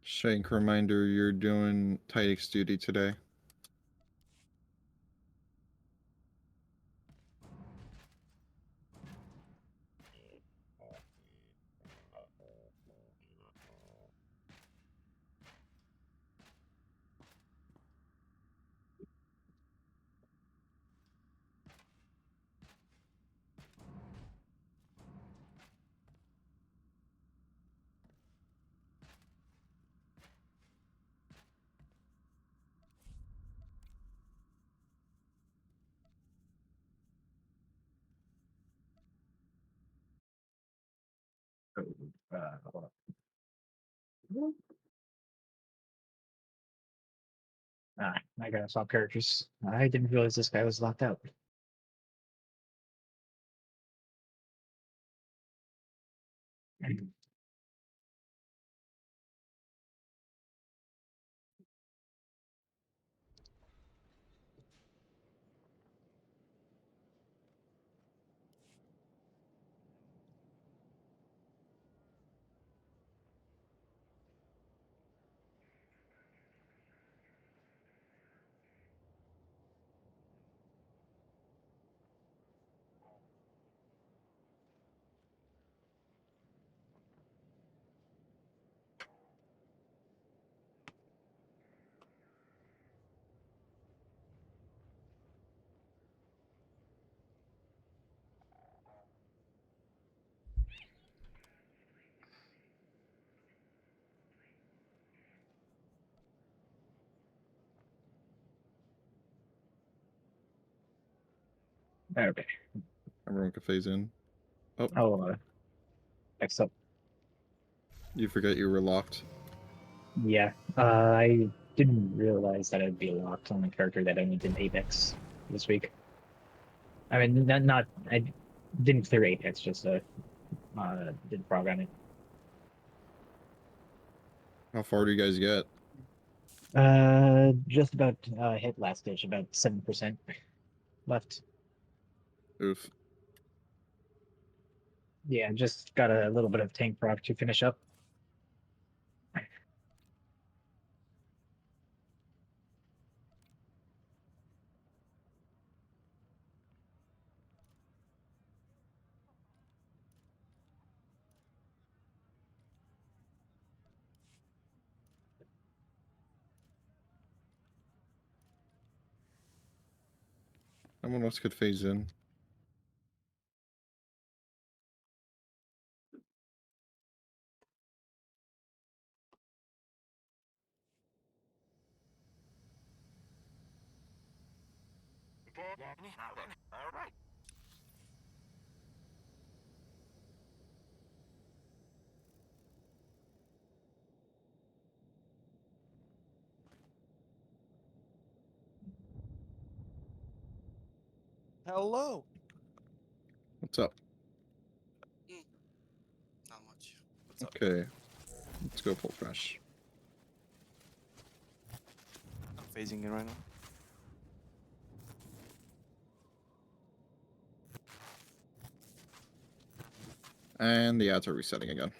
Shank, reminder, you're doing Tidix duty today. Hold on. I gotta swap characters. I didn't realize this guy was locked out. Okay. Everyone can phase in. Oh, Oh, next up. you forget you were locked. Yeah. I didn't realize that I'd be locked on a character that only did Apex this week. I mean, not I didn't clear Apex, just did programming. How far do you guys get? Just about hit last stage, about 7% left. Oof. Yeah, just got a little bit of tank proc to finish up. Someone else could phase in. All right. Hello. What's up? Not much. What's up? Okay. Let's go full fresh. I'm phasing in right now. And the ads are resetting again.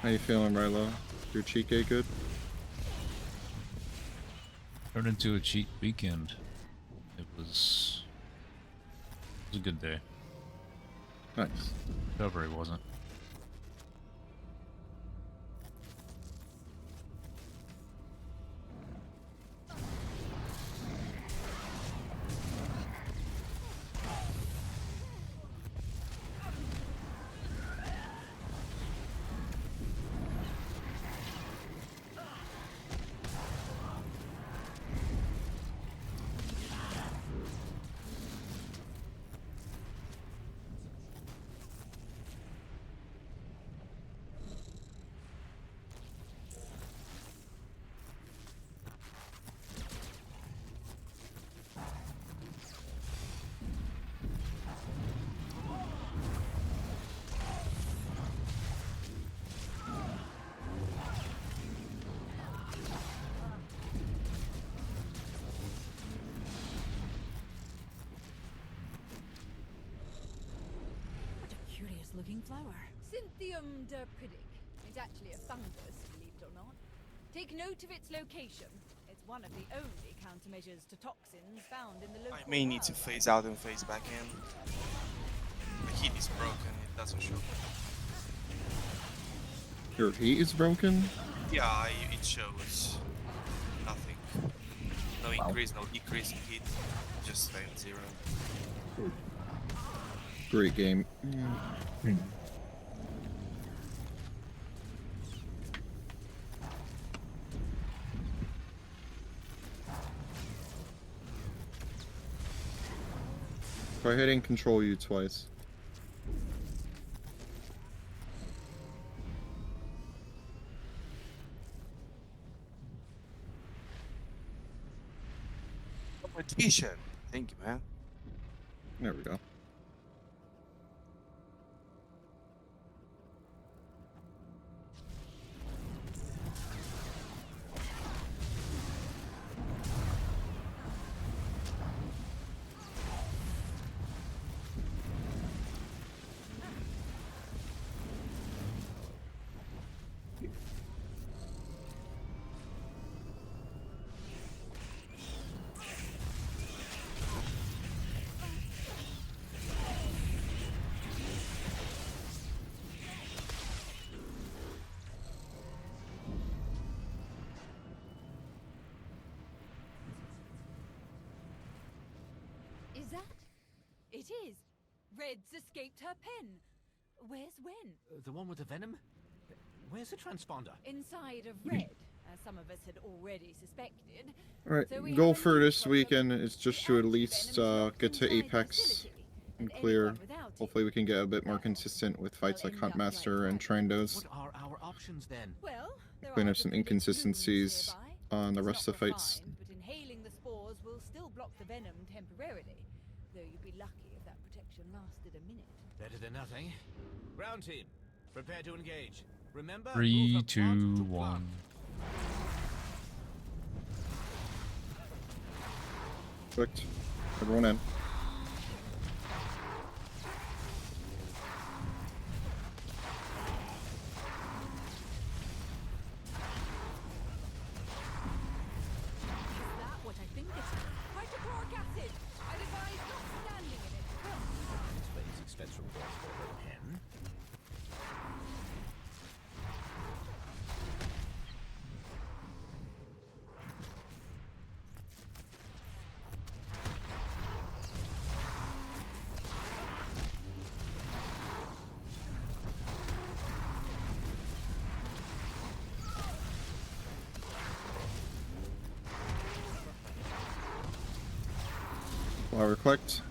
How you feeling, Rilo? Your cheek ate good? Turned into a cheat weekend. It was a good day. Nice. Recovery wasn't. looking flower. Cynthium derpidic. It's actually a fungus, believe it or not. Take note of its location. It's one of the only countermeasures to toxins found in the local I may need to wildlife. phase out and phase back in. The heat is broken, it doesn't show. Your heat is broken? Yeah, it shows nothing. No increase, no decrease in heat. Just staying at 0. Great game. Hmm. Go ahead and control you twice. Competition. Thank you, man. There we go. Is that? It is. Red's escaped her pen. Where's Wen? The one with the venom? Where's the transponder? Inside of Red, as some of us had already suspected. Alright, So we goal have a for new this problem. weekend is just to The at least anti-venom is locked get to inside the Apex facility, and and clear. anyone without it Hopefully we can get a bit more consistent with fights will like end up like Huntmaster and fragments. Trendos. What are our options then? Well, there Clean are up some depleted inconsistencies blooms nearby. on the It's rest not of the fights. refined, but inhaling the spores will still block the venom temporarily. Though you'd be lucky if that protection lasted a minute. Better than nothing. Ground team, prepare to engage. Remember, move 3, from 2, plant to 1. plant. Clicked. Everyone in. Is that what I think it is? Hydrochloric acid! I'd advise not standing in it. Explains expense reports for the pen. Flower clicked.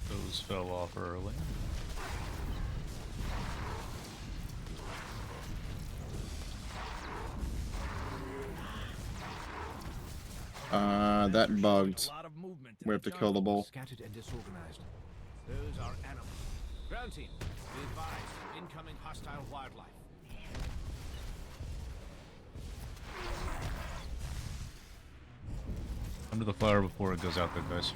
Those fell off early. That bugged. A lot of movement in We have the to kill the jungle. bull. Scattered and disorganized. Those are animals. Ground team, be advised. Incoming hostile wildlife. Under the fire before it goes out there, guys.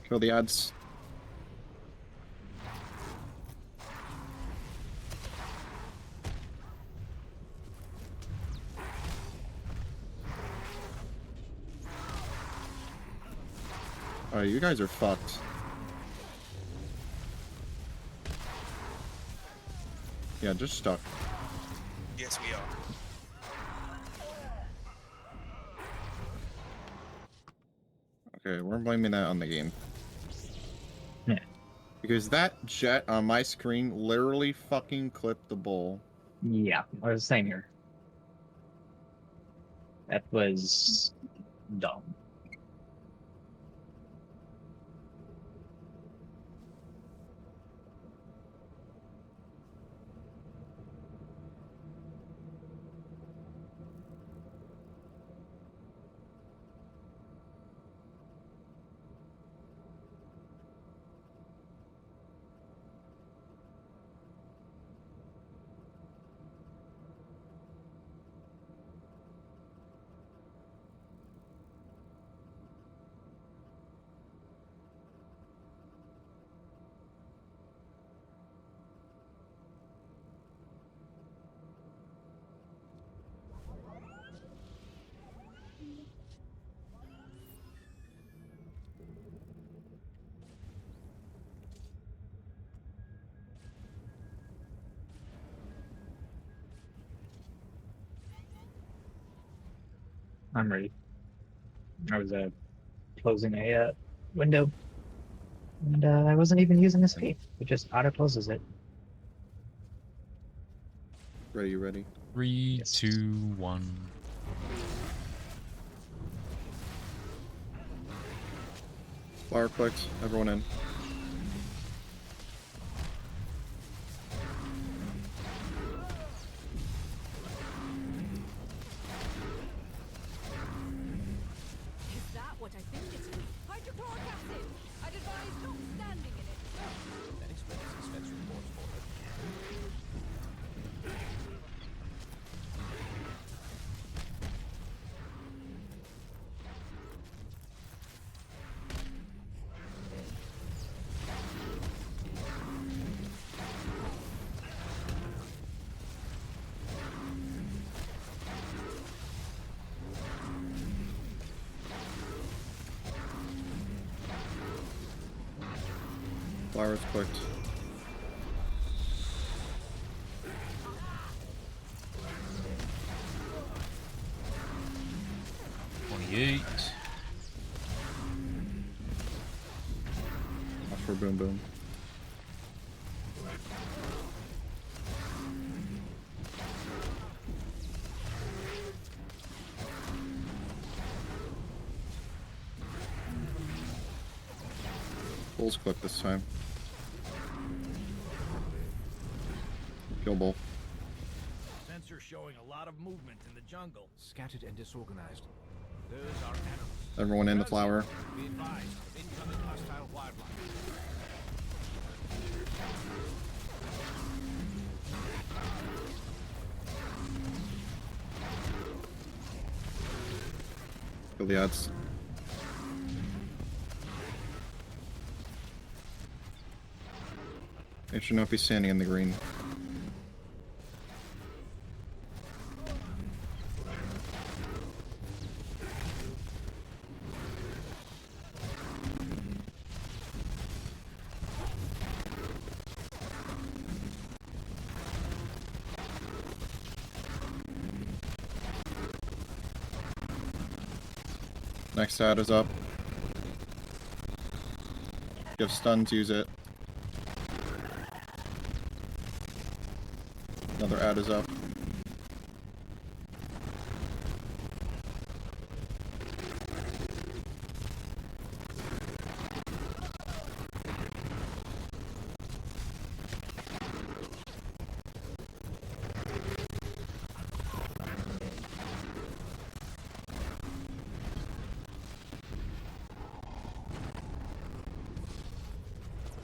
Kill the ads. Alright, you guys are fucked. Yeah, just stuck. Yes, we are. Okay, we're blaming that on the game. Yeah. Because that jet on my screen literally fucking clipped the bull. Yeah, I was saying here. That was dumb. I'm ready. I was closing a window, and I wasn't even using escape. It just auto closes it. Ready, you ready? 3, Yes. 2, 1. Flower clicks. Everyone in. Is that what I think it is? Hydrochloric acid! I'd advise not standing in it. That explains the Spencer reports for it. Flowers clicked. $28. Watch for boom boom. Bulls click this time. Kill bull. Spencer showing a lot of movement in the jungle. Scattered and disorganized. Those are animals. Everyone in the flower. Be advised of incoming hostile wildlife. Kill the ads. Make sure not be standing in the green. Next ad is up. Give stuns, use it. Another ad is up.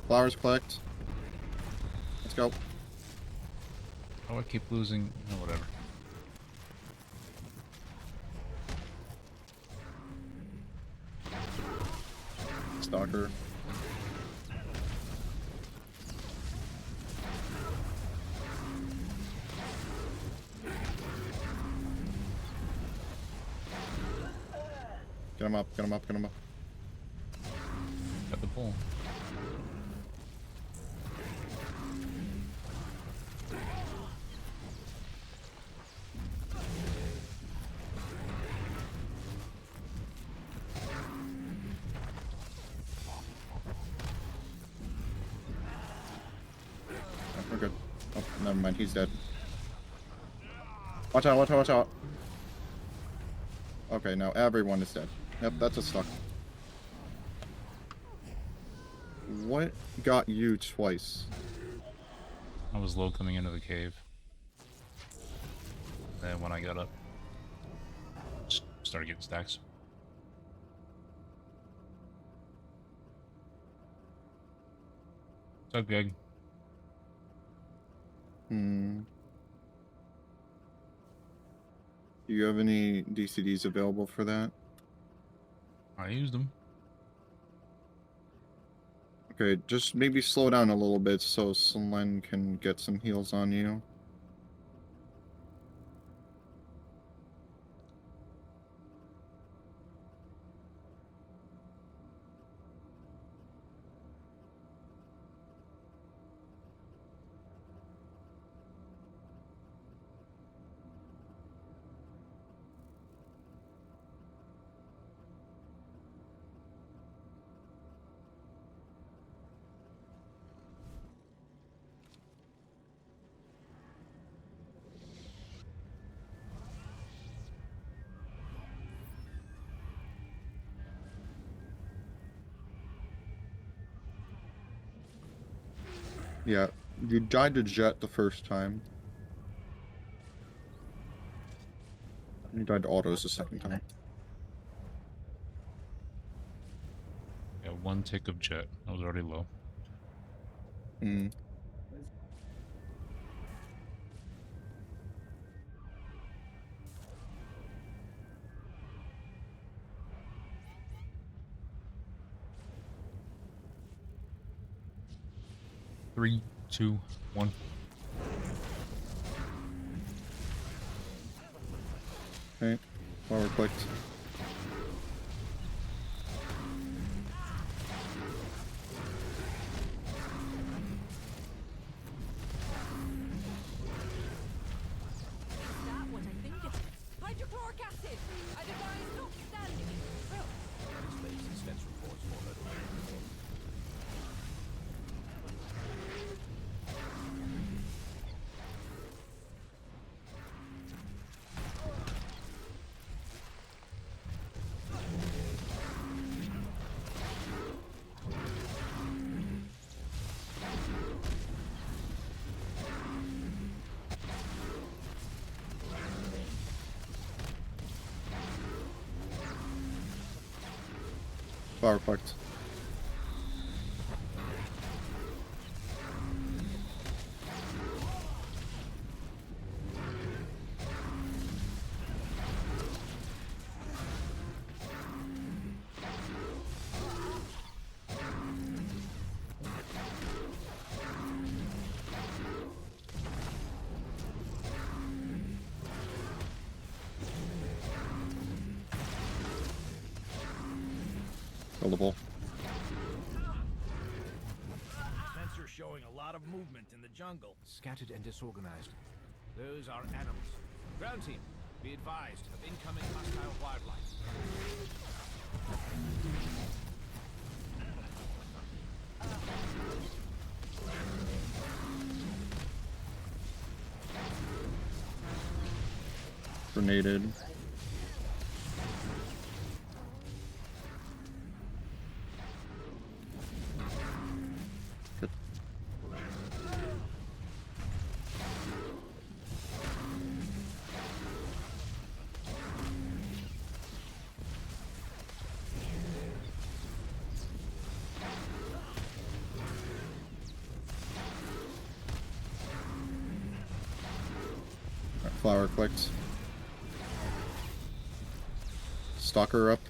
Flowers clicked. Let's go. Oh, I keep losing. No, whatever. Stalker. Get him up, get him up, get him up. Got the bull. Oh, we're good. Oh, never mind, he's dead. Watch out, watch out, watch out. Okay, now everyone is dead. Yep, that's a stuck. What got you twice? I was low coming into the cave. Then when I got up, just started getting stacks. What's up, Gig? Hmm. Do you have any DCDs available for that? I used them. Okay, just maybe slow down a little bit so Selene can get some heals on you. Yeah, you died to Jet the first time. You died to Autos the second time. Yeah, 1 tick of jet. I was already low. Mm. Three, two, one. Okay, power clicked. Is that what I think it is? Hydrochloric acid! I'd advise not standing in the throat. That explains the Stens reports for her. Power clicked. Buildable. Sensor showing a lot of movement in the jungle. Scattered and disorganized. Those are animals. Ground team, be advised of incoming hostile wildlife. Grenaded. Good. Alright, flower clicked. Stalker up.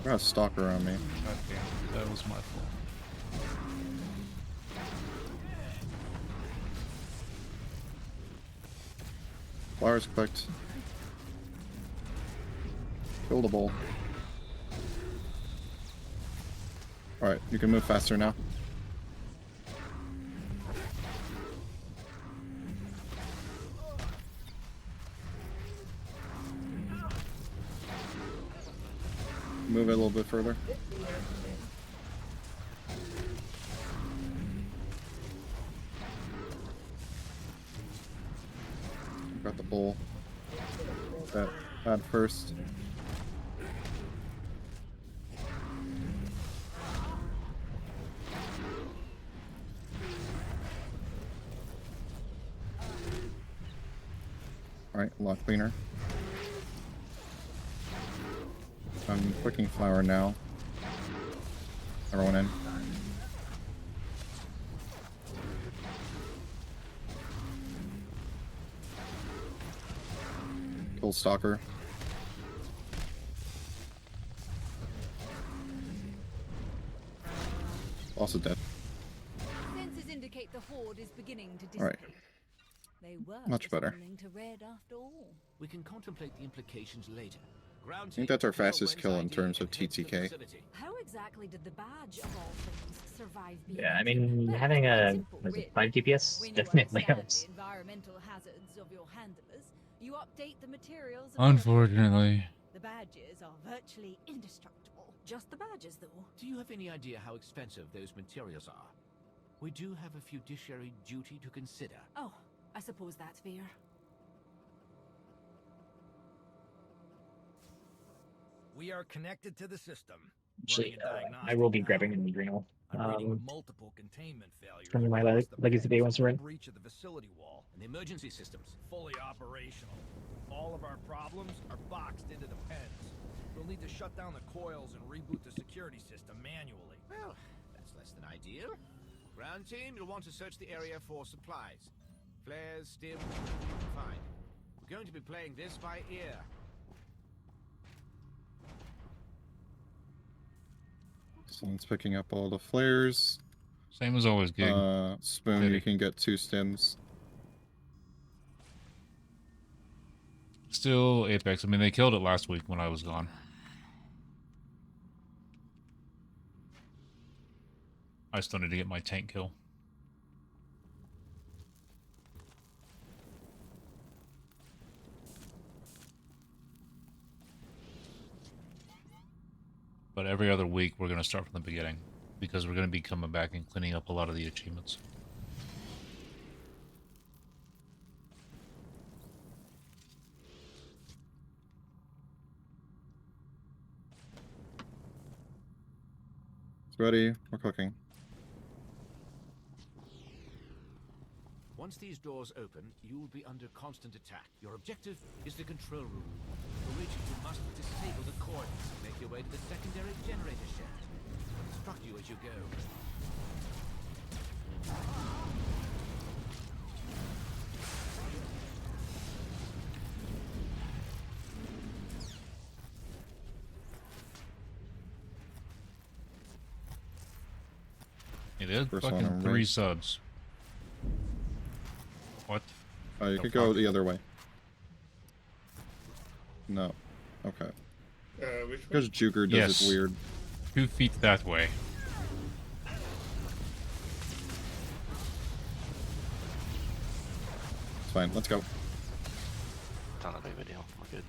I got a stalker on me. Okay, that was my fault. Flowers clicked. Buildable. Alright, you can move faster now. Move it a little bit further. Got the bull. That first. Alright, lot cleaner. I'm clicking flower now. Everyone in. Kill stalker. Also dead. Sensors indicate the horde is beginning to Alright. dissipate. They were Much better. responding to red after all. We can contemplate the implications later. Ground I think team, that's our follow fastest Wen's kill in ID terms of and head to the TTK. facility. How exactly did the badge of all things survive being Yeah, I hidden? mean, Well, having it's quite a simple, was it really. 5 DPS When you definitely understand helps. the environmental hazards of your handlers, you update the materials. Unfortunately. The badges are virtually indestructible. just the badges, though. Do you have any idea how expensive those materials are? We do have a fiduciary duty to consider. Oh, I suppose that's fair. We are connected to the system. Actually, Running a I will be diagnostic grabbing now. an adrenal. I'm reading multiple containment failures. From my across the Legacy Day base. once we're in. Breach of the facility wall and the emergency systems fully operational. All of our problems are boxed into the pens. We'll need to shut down the coils and reboot the security system manually. Well, that's less than ideal. Ground team, you'll want to search the area for supplies. Flares, stims, fine. We're going to be playing this by ear. Someone's picking up all the flares. Same as always, Gig. Spoon, Steady. you can get 2 stims. Still Apex. I mean, they killed it last week when I was gone. I still need to get my tank kill. But every other week, we're going to start from the beginning. Because we're going to be coming back and cleaning up a lot of the achievements. It's ready. We're cooking. Once these doors open, you will be under constant attack. Your objective is the control room, for which you must disable the coils. Make your way to the secondary generator shaft. I'll instruct you as you go. Hey, there's First one fucking on 3 right. subs. What? You The could go fuck? the other way. No. Okay. Which one? Because Juker does Yes. it weird. 2 feet that way. It's fine. Let's go. It's not a big of a deal. We're good.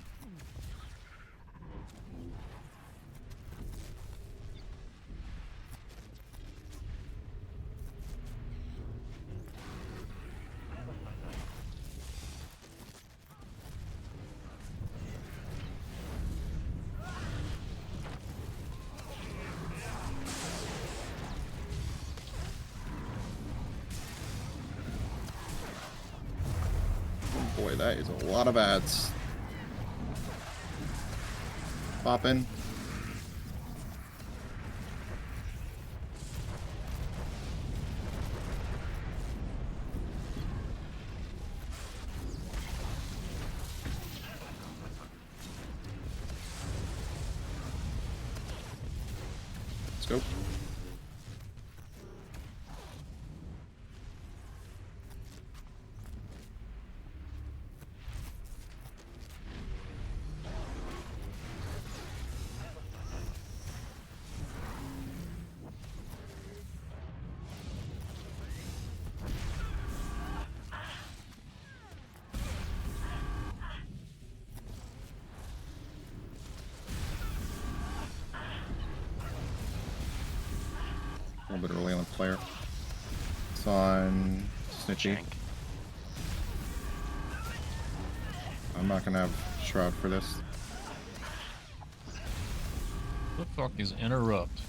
Oh boy, that is a lot of ads. Poppin'. Let's go. A little bit early on the player. It's on Snitchy. Shank. I'm not gonna have Shroud for this. The fuck is interrupt?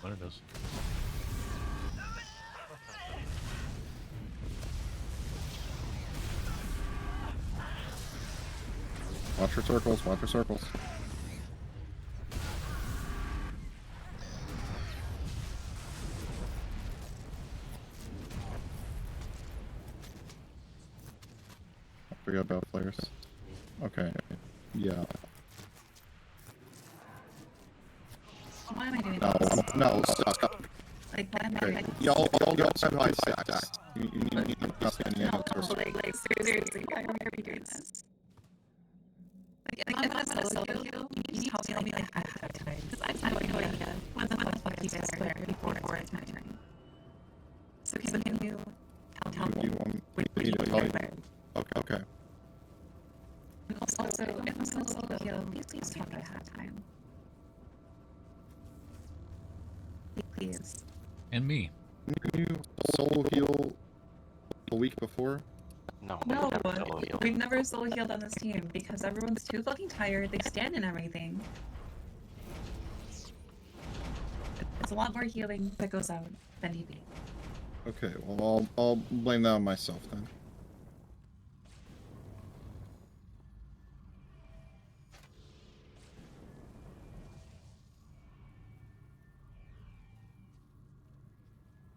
What it is? Watch your circles, watch your circles. I forgot about players. Okay. Yeah. Why am I doing No, this? no, stop. Like, why am I Okay. like, Y'all side by side. You need to pass any no, answers. like, seriously, why am I doing this? Like, if I'm gonna solo kill, you need to tell me like 5 times. Because I have no idea what the fuck you guys are before it's my turn. please tell me I have time. Please. And me. Can you solo heal a week before? No, No, we never solo heal. we've never solo healed on this team because everyone's too fucking tired. They stand and everything. It's a lot more healing that goes out than EB. Okay, well I'll blame that on myself then.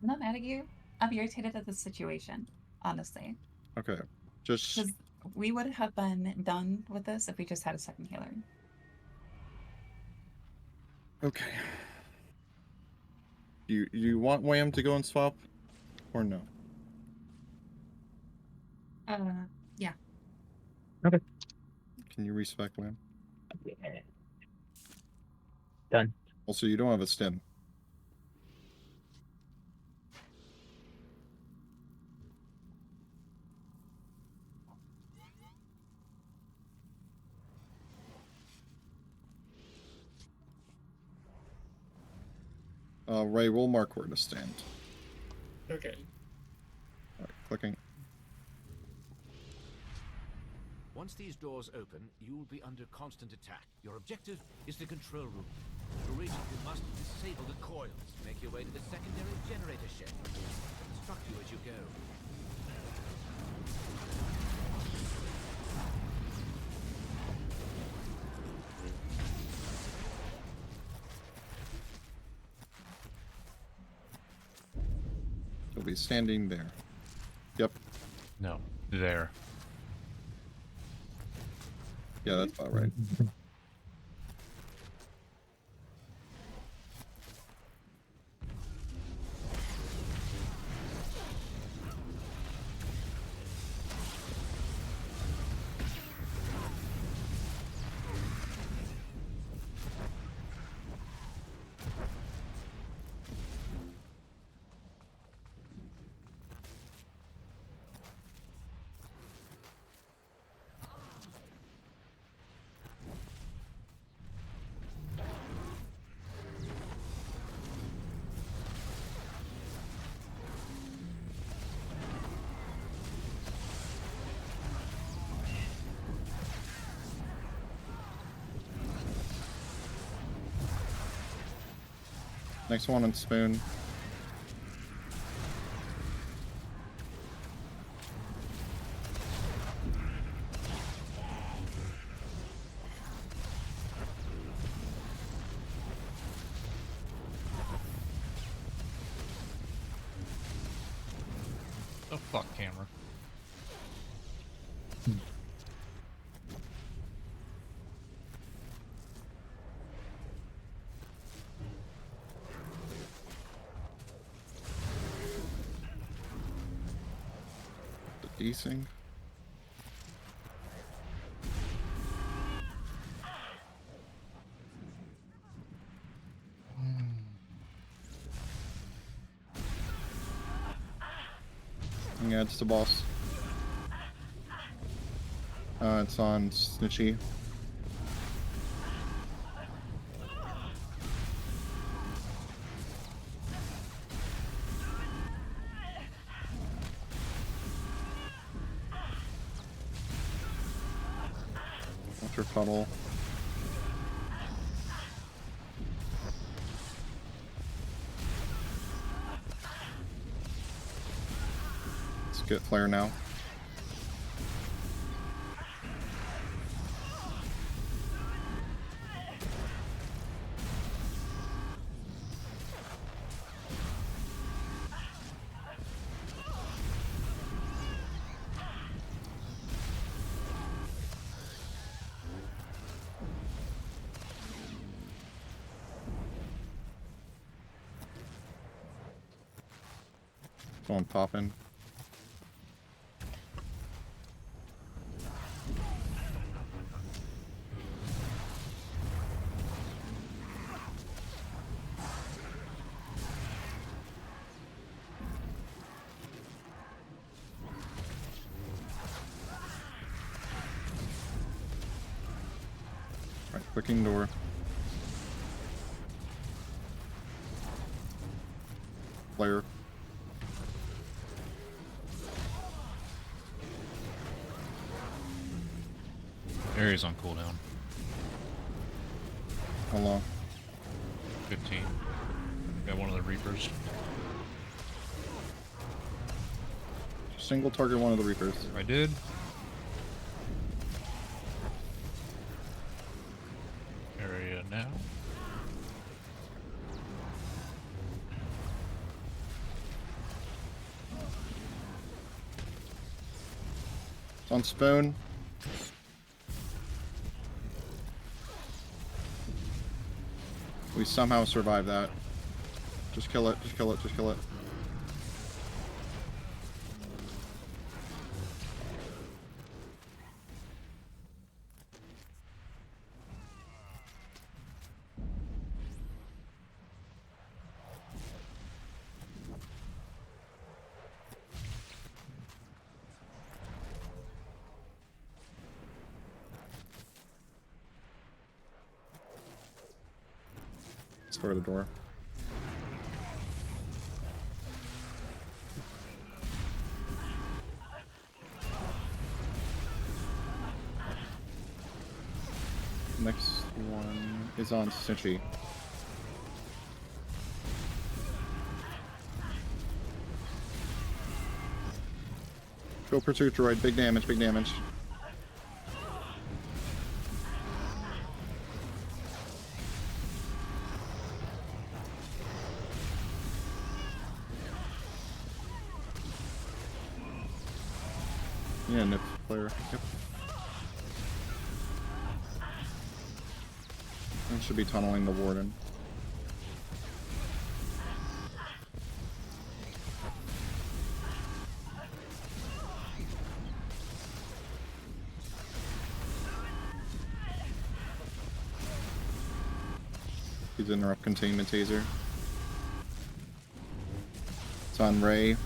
I'm not mad at you. I'm irritated at the situation, honestly. Okay, just Because we would have been done with this if we just had a second healer. okay. You want Wham to go and swap, or no? Yeah. Okay. Can you respec Wham? Yeah. Done. Also, you don't have a stim. Ray, we'll mark where to stand. Okay. Alright, clicking. Once these doors open, you will be under constant attack. Your objective is the control room. To reach it, you must disable the coils. Make your way to the secondary generator shed. Instruct you as you go. You'll be standing there. Yep. No. There. Yeah, that's about right. Next one on spoon. The fuck, camera. The desync. Yeah, it's the boss. It's on Snitchy. After puddle. Let's get flare now. Going popping. Right, clicking door. Flare. Area's on cooldown. How long? 15. Got one of the Reapers. Single target one of the Reapers. I did. Area now. It's on spoon. We somehow survive that. Just kill it, just kill it, just kill it. Let's go to the door. Next one is on Cinchi. Go Pursuit Droid, big damage, big damage. Yeah, NiP player. Yep. And should be tunneling the Warden. He's interrupt containment taser. It's on Ray.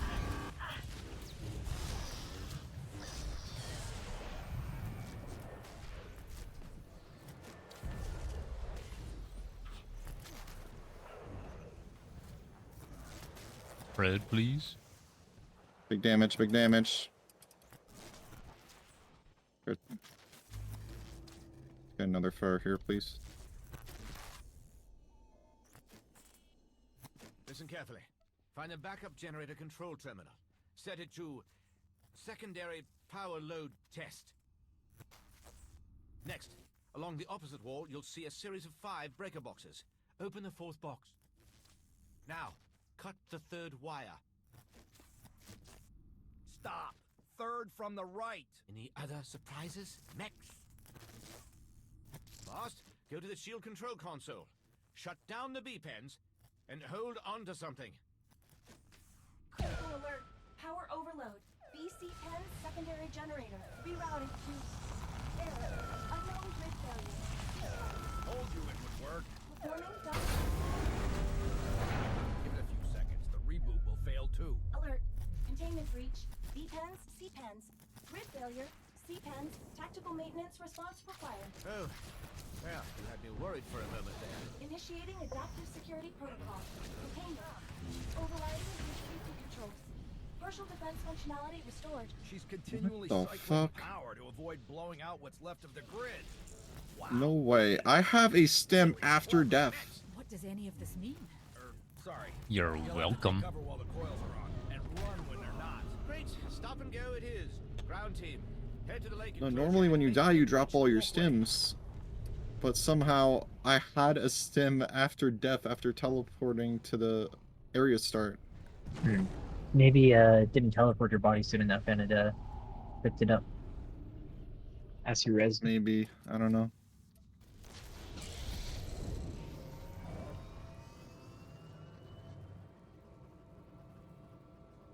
Fred, please. Big damage, big damage. Good. Get another fire here, please. Listen carefully. Find a backup generator control terminal. Set it to secondary power load test. Next, along the opposite wall, you'll see a series of 5 breaker boxes. Open the 4th box. Now, cut the 3rd wire. Stop! 3rd from the right! Any other surprises? Next. Last, go to the shield control console. Shut down the B-pens and hold on to something. Critical alert. Power overload. BC-10 secondary generator. Rerouting to... Error. Unknown grid failure. Told you it would work. Performing dump. Give it a few seconds. The reboot will fail too. Alert. Containment breach. B-pens, C-pens. Grid failure. C-pens. Tactical maintenance response required. Oh, well, you had me worried for a moment there. Initiating adaptive security protocol. Containment. Overriding safety controls. Partial defense functionality restored. She's continually What the cycling fuck? power to avoid blowing out what's left of the grid. Wow. No way. I have a stem after death. What does any of this mean? Sorry. You're You'll have to welcome. take cover while the coils are on, and run when they're not. Great, stop and go it is. Ground team, head to the lake. No, enclosure normally when and you make die, the you drop all your walkway. stims. But somehow, I had a stem after death after teleporting to the area start. Maybe didn't teleport your body soon enough and it picked it up. As you res. Maybe. I don't know.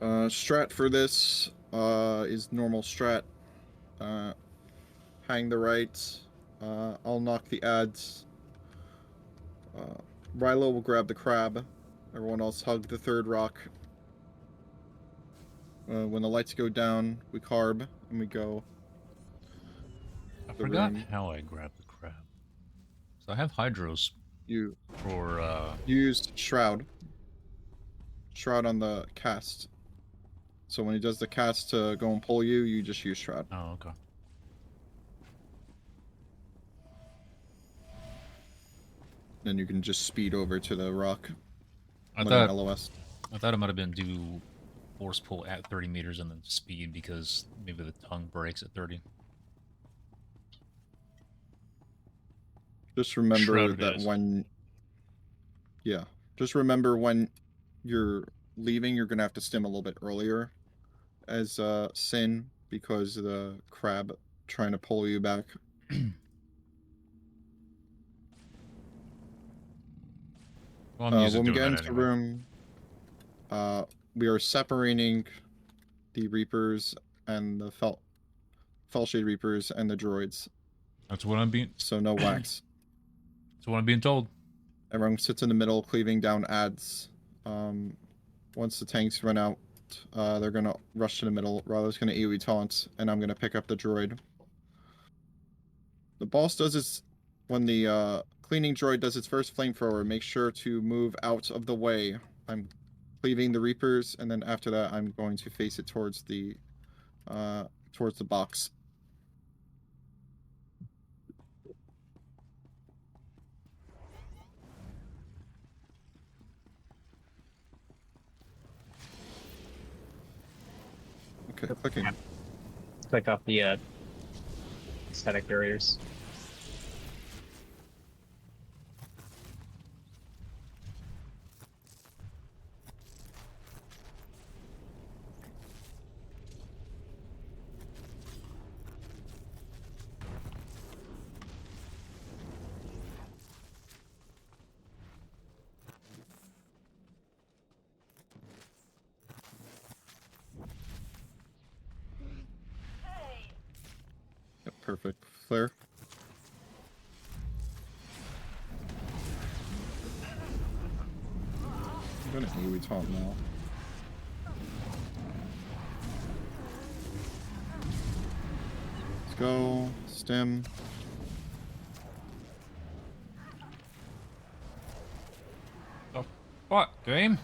Strat for this is normal strat. Hang the right. I'll knock the ads. Rilo will grab the crab. Everyone else hug the 3rd rock. When the lights go down, we carb and we go. I The forgot room. how I grabbed the crab. I have hydros You for use Shroud. Shroud on the cast. So when he does the cast to go and pull you, you just use Shroud. Oh, okay. Then you can just speed over to the rock. I with an thought LOS. I thought it might have been do force pull at 30 meters and then speed because maybe the tongue breaks at 30. Just remember Shrouded that is. when... Yeah. Just remember when you're leaving, you're going to have to stim a little bit earlier as Sin because of the crab trying to pull you back. Well, I'm usually When we doing get that into the anyway. room, we are separating the Reapers and the Fellshade Reapers and the droids. That's what I'm being. So no wax. That's what I'm being told. Everyone sits in the middle, cleaving down ads. Once the tanks run out, they're gonna rush to the middle. Rolo's gonna AoE taunt, and I'm gonna pick up the droid. The boss does its... When the cleaning droid does its first flamethrower, make sure to move out of the way. I'm cleaving the Reapers, and then after that, I'm going to face it towards the box. Okay, clicking. Click off the static barriers. Yep, perfect. Flare. I'm gonna AoE taunt now. Let's go. Stem. The fuck, game?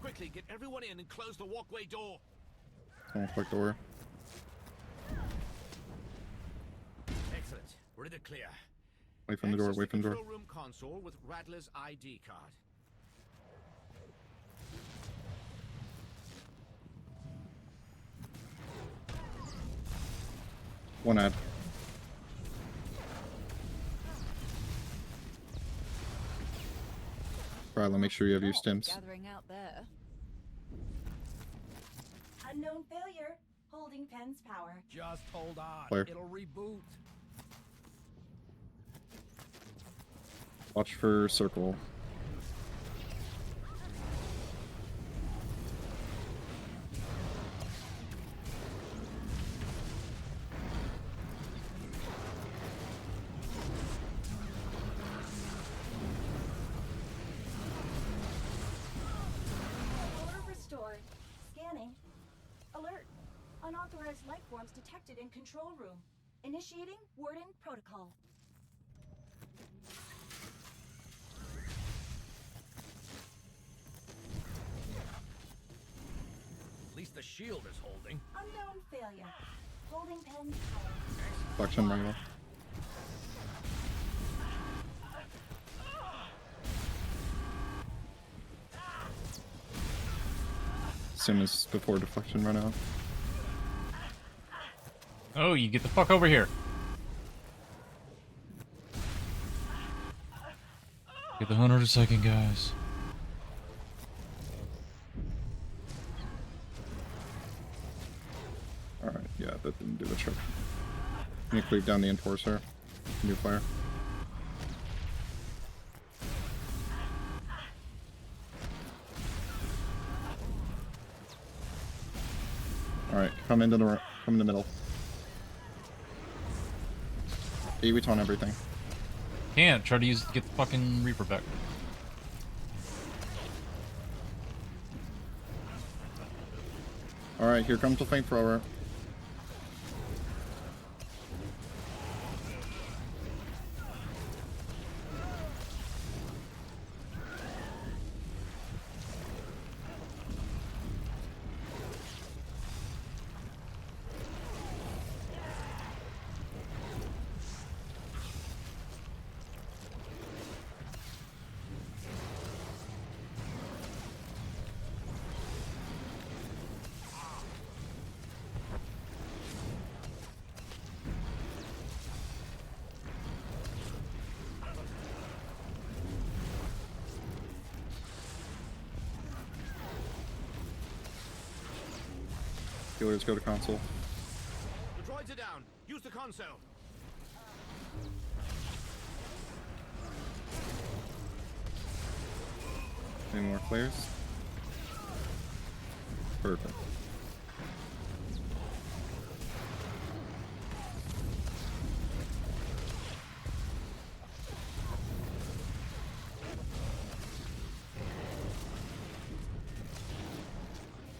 Quickly, get everyone in and close the walkway door. Don't click door. Excellent. Ready to clear. Wait from the door, Access wait from the door. control room console with Rattler's ID card. One ad. Ryla, make sure you have your stims. Gathering out there. Unknown failure. Holding pen's power. Just hold on. Flare. It'll reboot. Watch for circle. Order restored. Scanning. Alert. Unauthorized life forms detected in control room. Initiating Warden protocol. At least the shield is holding. Unknown failure. Holding pen's power. Flexion Ryla. As soon as before deflection run out. Oh, you get the fuck over here. Get the 100 a second, guys. Alright, yeah, that didn't do the trick. You cleave down the enforcer. New fire. Alright, come in the middle. AoE on everything. Can't try to get the fucking Reaper back. Alright, here comes the flamethrower. Let's go to console. The droids are down. Use the console. Any more flares? Perfect.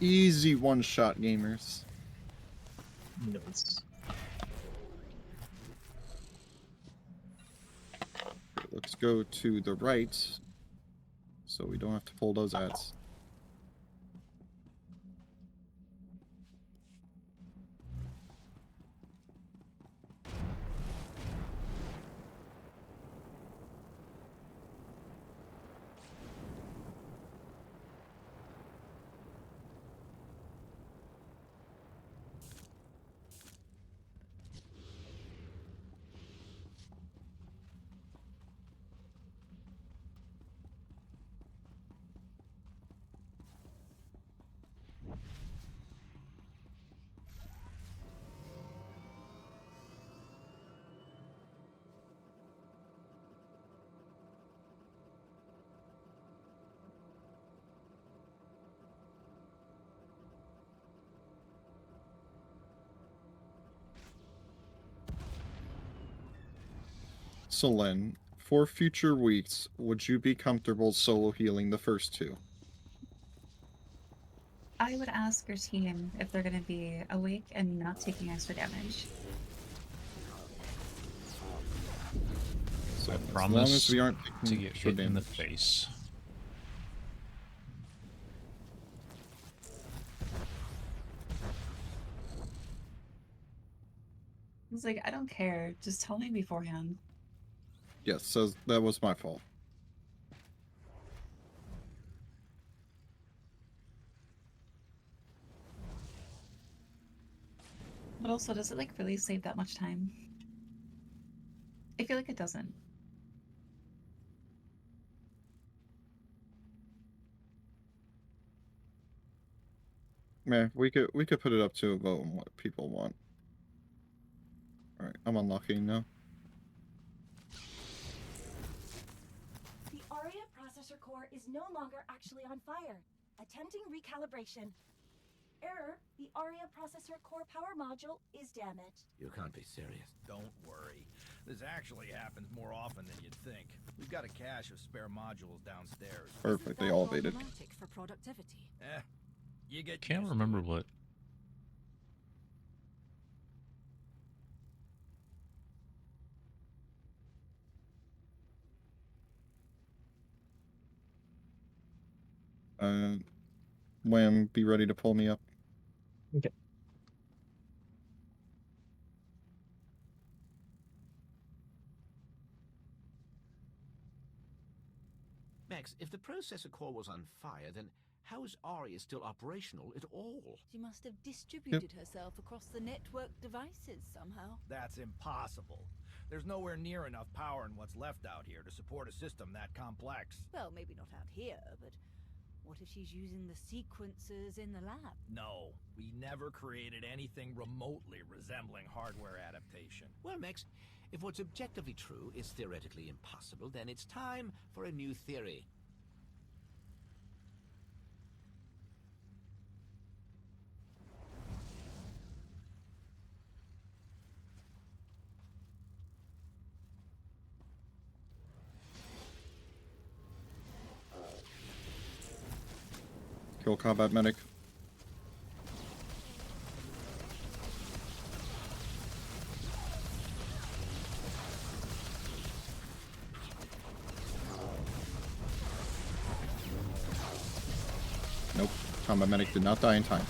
Easy one-shot, gamers. Nice. Let's go to the right, so we don't have to pull those ads. So Len, for future weeks, would you be comfortable solo healing the first two? I would ask your team if they're going to be awake and not taking extra damage. So I as long promise as we aren't to taking get extra hit in the damage. face. I was like, I don't care. Just tell me beforehand. Yes, so that was my fault. But also, does it like really save that much time? I feel like it doesn't. Man, we could put it up to a vote on what people want. Alright, I'm unlocking now. The ARIA processor core is no longer actually on fire. Attempting recalibration. Error, the ARIA processor core power module is damaged. You can't be serious. Don't worry. This actually happens more often than you'd think. We've got a cache of spare modules downstairs. Perfect, they all evaded. For productivity. You get Can't used remember to it. what. Wham, be ready to pull me up. Okay. Max, if the processor core was on fire, then how is Arya still operational at all? She must have distributed herself across the network devices somehow. That's impossible. There's nowhere near enough power in what's left out here to support a system that complex. Well, maybe not out here, but what if she's using the sequencers in the lab? No, we never created anything remotely resembling hardware adaptation. Well, Max, if what's objectively true is theoretically impossible, then it's time for a new theory. Kill combat medic. Nope. Combat medic did not die in time.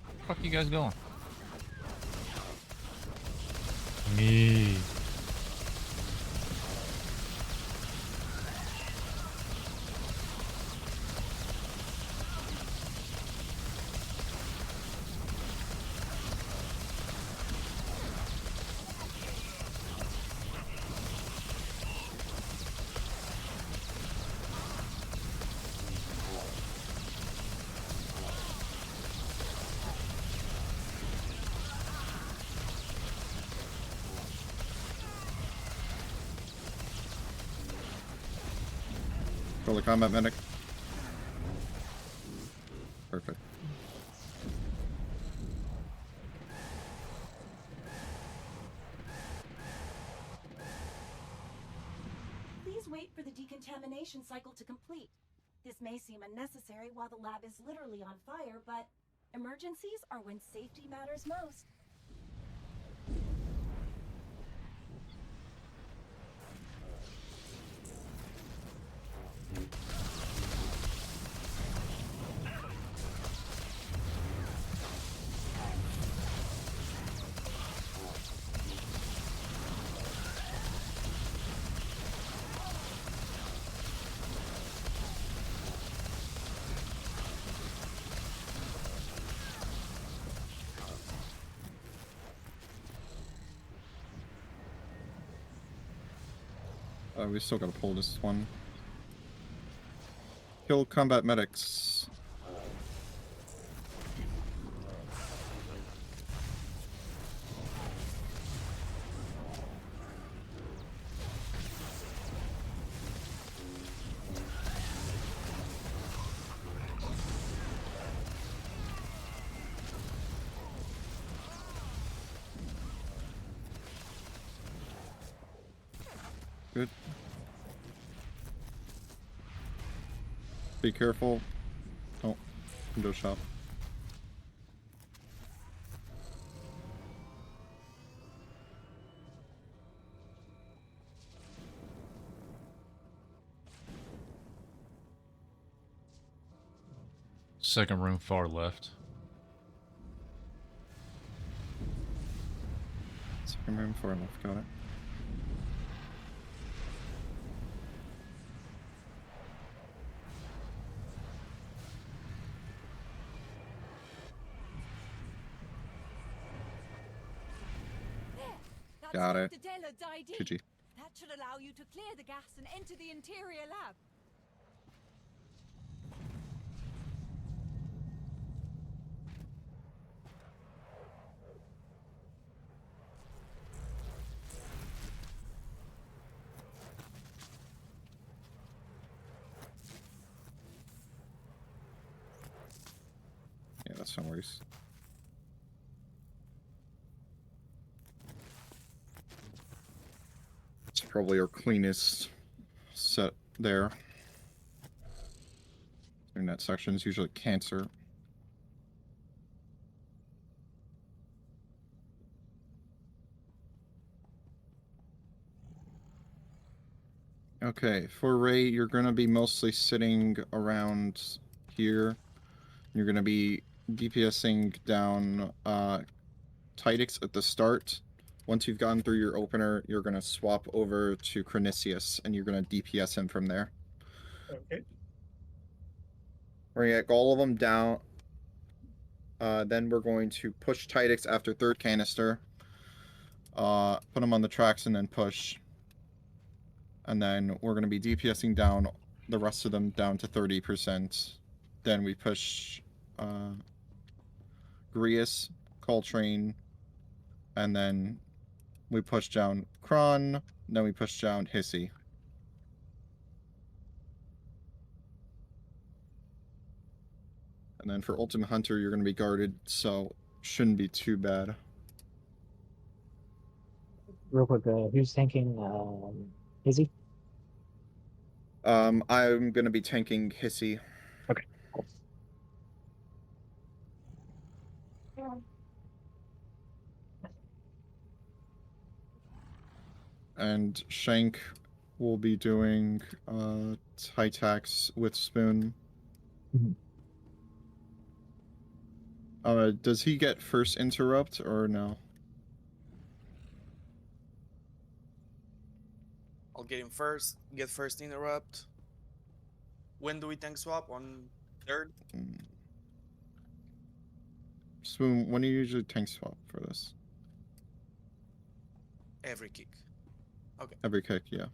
Where the fuck are you guys going? Me. Kill the combat medic. Perfect. Please wait for the decontamination cycle to complete. This may seem unnecessary while the lab is literally on fire, but emergencies are when safety matters most. We still gotta pull this one. Kill combat medics. Good. Be careful. Oh, window shop. Second room far left. Second room far left, got it. Got it. GG. That should allow you to clear the gas and enter the interior lab. Yeah, that's no worries. It's probably our cleanest set there. In that section is usually cancer. Okay, for Ray, you're going to be mostly sitting around here. You're going to be DPSing down Tidix at the start. Once you've gone through your opener, you're going to swap over to Cronicius, and you're going to DPS him from there. Okay. We're going to get all of them down. Then we're going to push Tidix after third canister. Put him on the tracks and then push. And then we're going to be DPSing down the rest of them down to 30%. Then we push Grius, Coltrane, and then we push down Kron, then we push down Hissy. And then for Ultimate Hunter, you're going to be guarded, so shouldn't be too bad. Real quick, who's tanking Izzy? I'm gonna be tanking Hissy. Okay, cool. And Shank will be doing Titax with Spoon. Mhm. Does he get first interrupt or no? I'll get him first. Get first interrupt. When do we tank swap? On third? Spoon, when do you usually tank swap for this? Every kick. Okay. Every kick, yeah.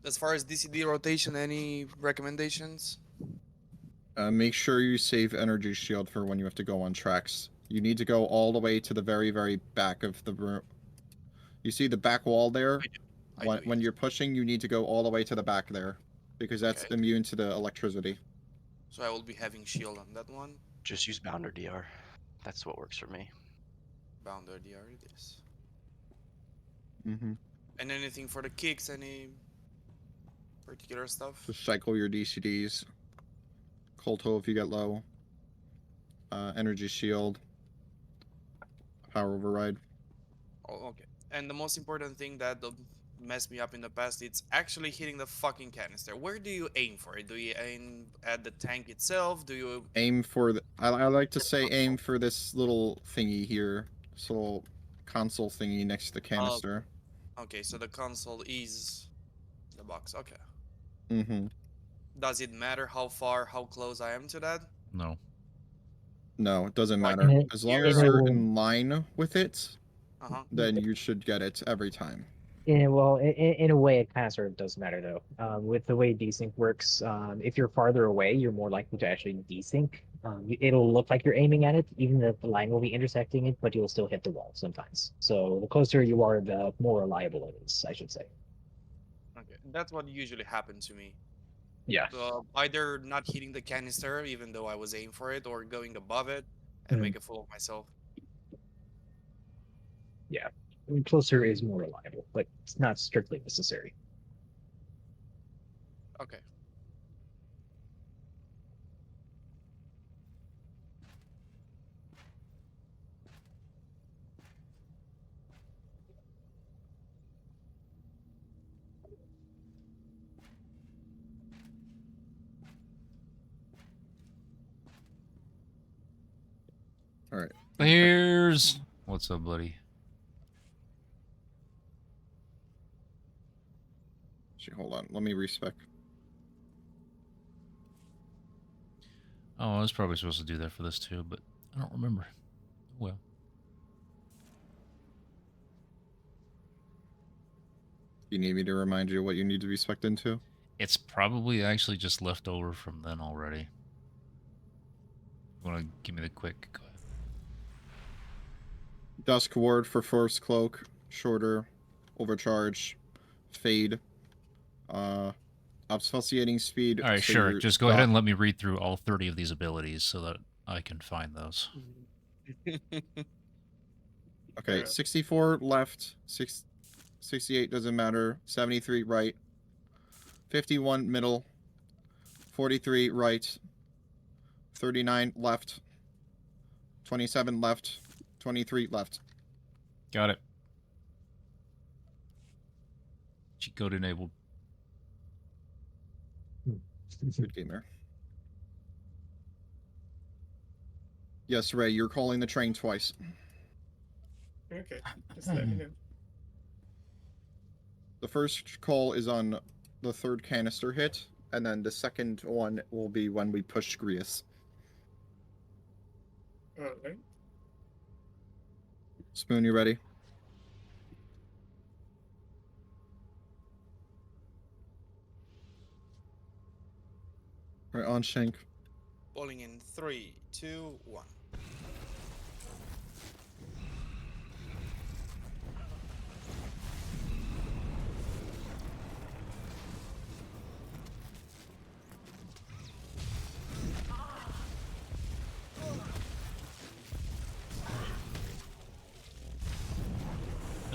As far as DCD rotation, any recommendations? Make sure you save energy shield for when you have to go on tracks. You need to go all the way to the very, very back of the room. You see the back wall there? When you're pushing, you need to go all the way to the back there. Because that's immune to the electricity. So I will be having shield on that one. Just use Bounder DR. That's what works for me. Bounder DR it is. Mm-hmm. And anything for the kicks, any particular stuff? Just cycle your DCDs. Colto if you get low. Energy shield. Power override. Oh, okay. And the most important thing that messed me up in the past, it's actually hitting the fucking canister. Where do you aim for it? Do you aim at the tank itself? Do you Aim for the... I like to say aim for this little thingy here. This little console thingy next to the canister. Okay, so the console is the box. Okay. Mm-hmm. Does it matter how far, how close I am to that? No. No, it doesn't Like matter. As long as here- you're in line with it, Uh-huh. then you should get it every time. Yeah, well, in a way, it kind of sort of does matter though. With the way desync works, if you're farther away, you're more likely to actually desync. It'll look like you're aiming at it, even if the line will be intersecting it, but you'll still hit the wall sometimes. So the closer you are, the more reliable it is, I should say. Okay, that's what usually happened to me. Yeah. Either not hitting the canister, even though I was aiming for it, or going above it and make a fool of myself. Yeah, I mean, closer is more reliable, but it's not strictly necessary. Okay. All right. Here's what's up, buddy. Hold on. Let me respec. Oh, I was probably supposed to do that for this too, but I don't remember. Well. You need me to remind you what you need to be spec'd into? It's probably actually just left over from then already. You want to give me the quick? Go ahead. Dusk Ward for Force Cloak, Shorter, Overcharge, Fade, Obfuscating Speed. All right, so sure. you're Just go ahead and let me read through all 30 of these abilities so that I can find those. Okay, 64 left, 68 doesn't matter, 73 right, 51 middle, 43 right, 39 left, 27 left, 23 left. Got it. Cheat code enabled. Good gamer. Yes, Ray, you're calling the train twice. Okay, just let me know. The first call is on the third canister hit, and then the second one will be when we push Grius. Alright. Spoon, you ready? Right on, Shank. Bowling in 3, 2, 1.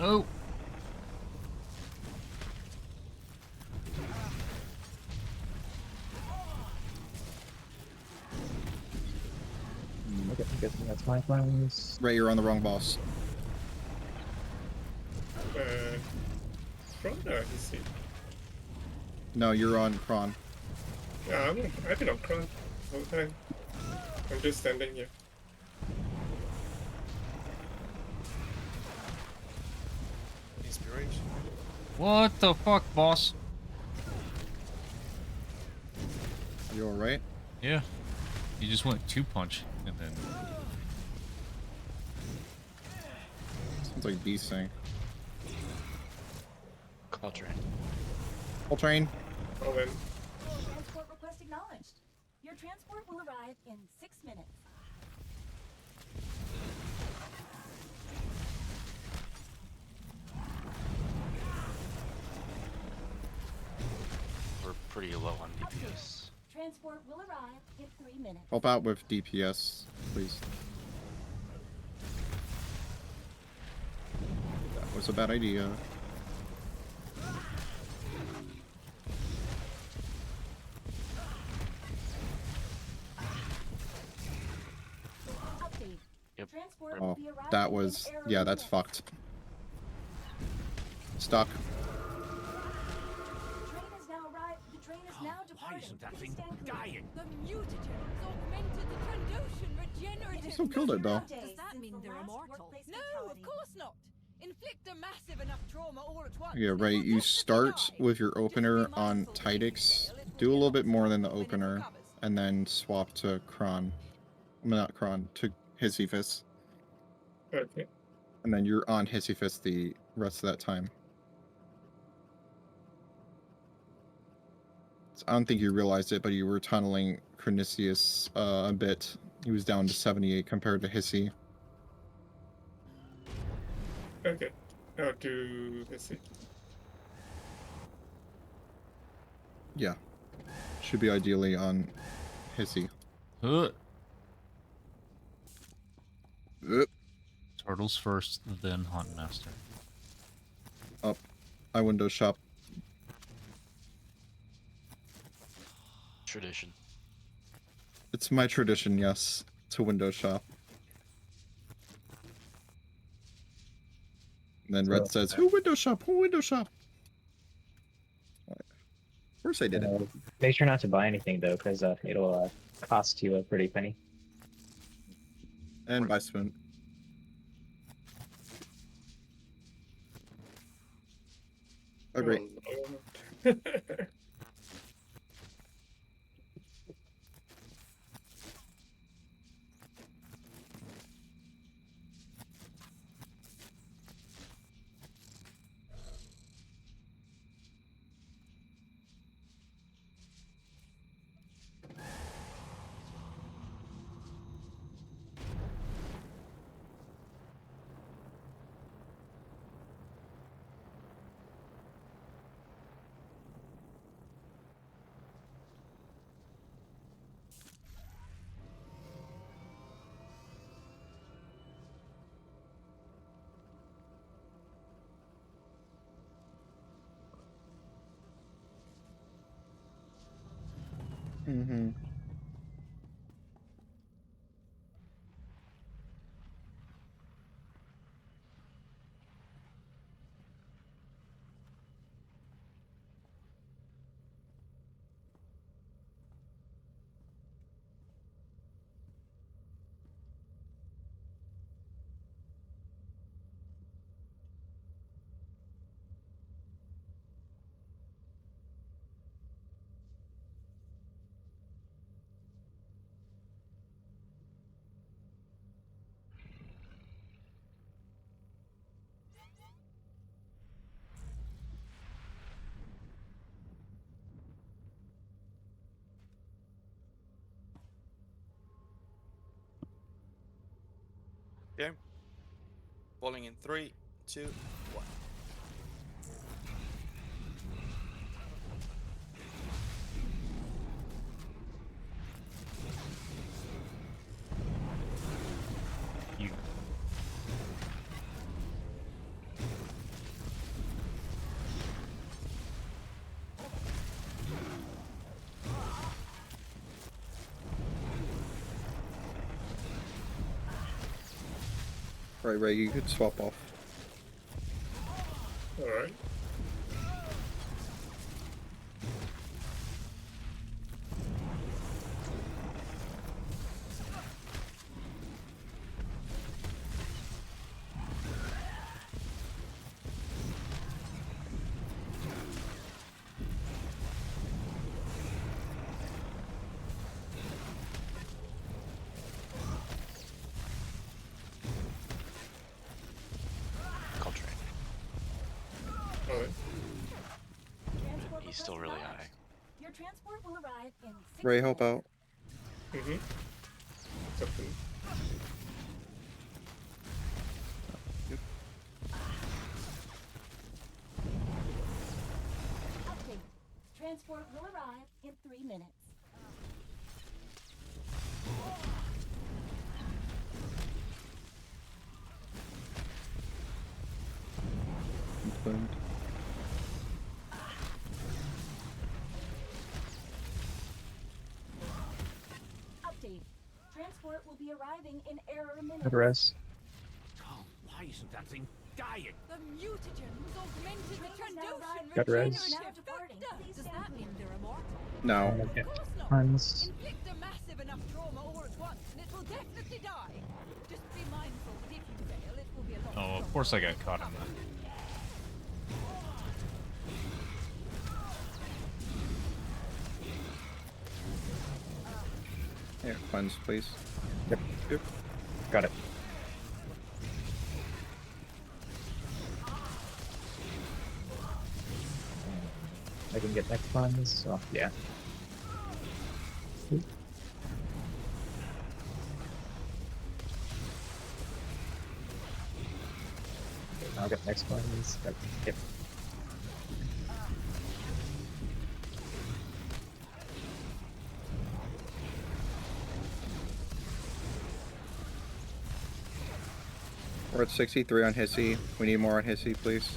Oh. That's my plans. Right, you're on the wrong boss. From there, you see. No, you're on Kron. Yeah, I've been on Kron the whole time. I'm just standing here. Inspiration. What the fuck, boss? You alright? Yeah. You just went 2-punch, and then... Sounds like desync. Call train. Full train. Oh, then. Transport request acknowledged. Your transport will arrive in 6 minutes. We're pretty low on DPS. Transport will arrive in 3 minutes. Help out with DPS, please. That was a bad idea. Update. Yep. Transport Oh, will be arriving that in was... error Yeah, that's minutes. fucked. Stuck. Train is now arrived. The train is now Why departing. isn't that Please thing stand clear. dying? The mutagens augmented the Trandoshan regenerative. Still killed it, though. Does that mean they're immortal? Workplace No, fatality. of course not. Inflict a massive enough trauma all at once. Yeah, it right. will You definitely start die. with your Just be opener on mindful to Tidix, detail. It will do a get little bit more than the when it opener, recovers. and then swap to Kron. I mean, not Kron, to Hissy Okay. And then you're on Hissy the rest of that time. So I don't think you realized it, but you were tunneling Chronicius a bit. He was down to 78 compared to Hissy. Okay. I'll do this. Yeah. Should be ideally on Hissy. Turtles first, then Hunt Master. Up. I window shop. Tradition. It's my tradition, yes, to window shop. And then Red says, "Who window shop? Who window shop?" Of course I did it. Make sure not to buy anything though, because it'll cost you a pretty penny. And buy spoon. Oh, great. Oh, Mm-hmm. Okay. Falling in 3, 2, 1. You. Alright, Ray, you could swap off. Alright. Culture. Alright. Transport He's still really request high. Your transport will arrive in 6 Ray, help out. Mm-hmm. Something. Update. Transport will arrive in 3 minutes. Confirmed. Update. Transport will be arriving in error minutes. Good rest. Oh, why isn't that thing dying? The mutagen's augmented the Trandoshan Got res. regenerative factor. Does that mean they're immortal? No. Okay. Of course not. Tons. Inflict a massive enough trauma all at once, and it will definitely die. Just be mindful that if you fail, it will be a lot. Oh, of course I got caught in that. Here, cleanse, please. Yep. Yep. Got it. I can get next ones, so yeah. I'll get next ones. Yep. We're at 63 on Hissy. We need more on Hissy, please.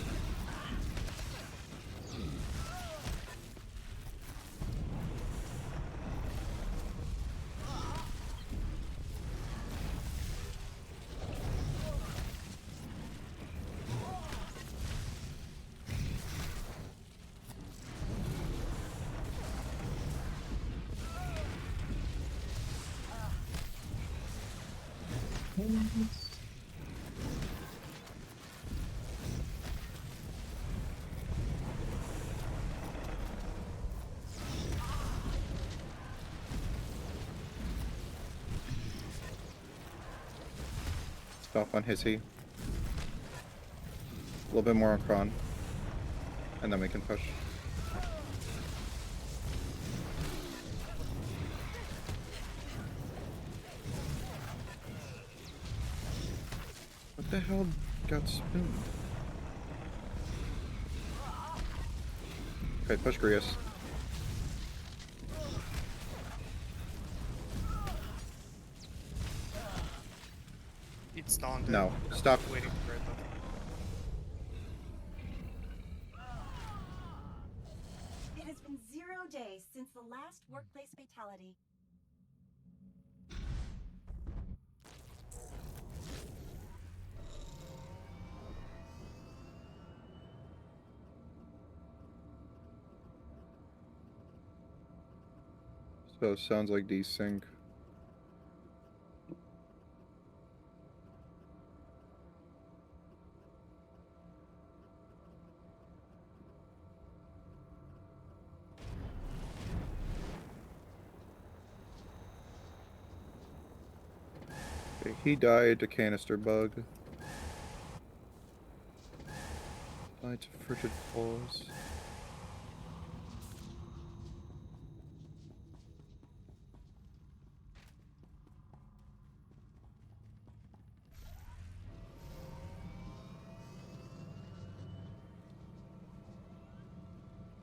Stop on Hissy. A little bit more on Kron. And then we can push. What the hell got spooned? Okay, push Grius. It's taunted. No, stop. Waiting for it. It has been 0 days since the last workplace fatality. So it sounds like desync. Okay, he died to canister bug. Died to frigid pause.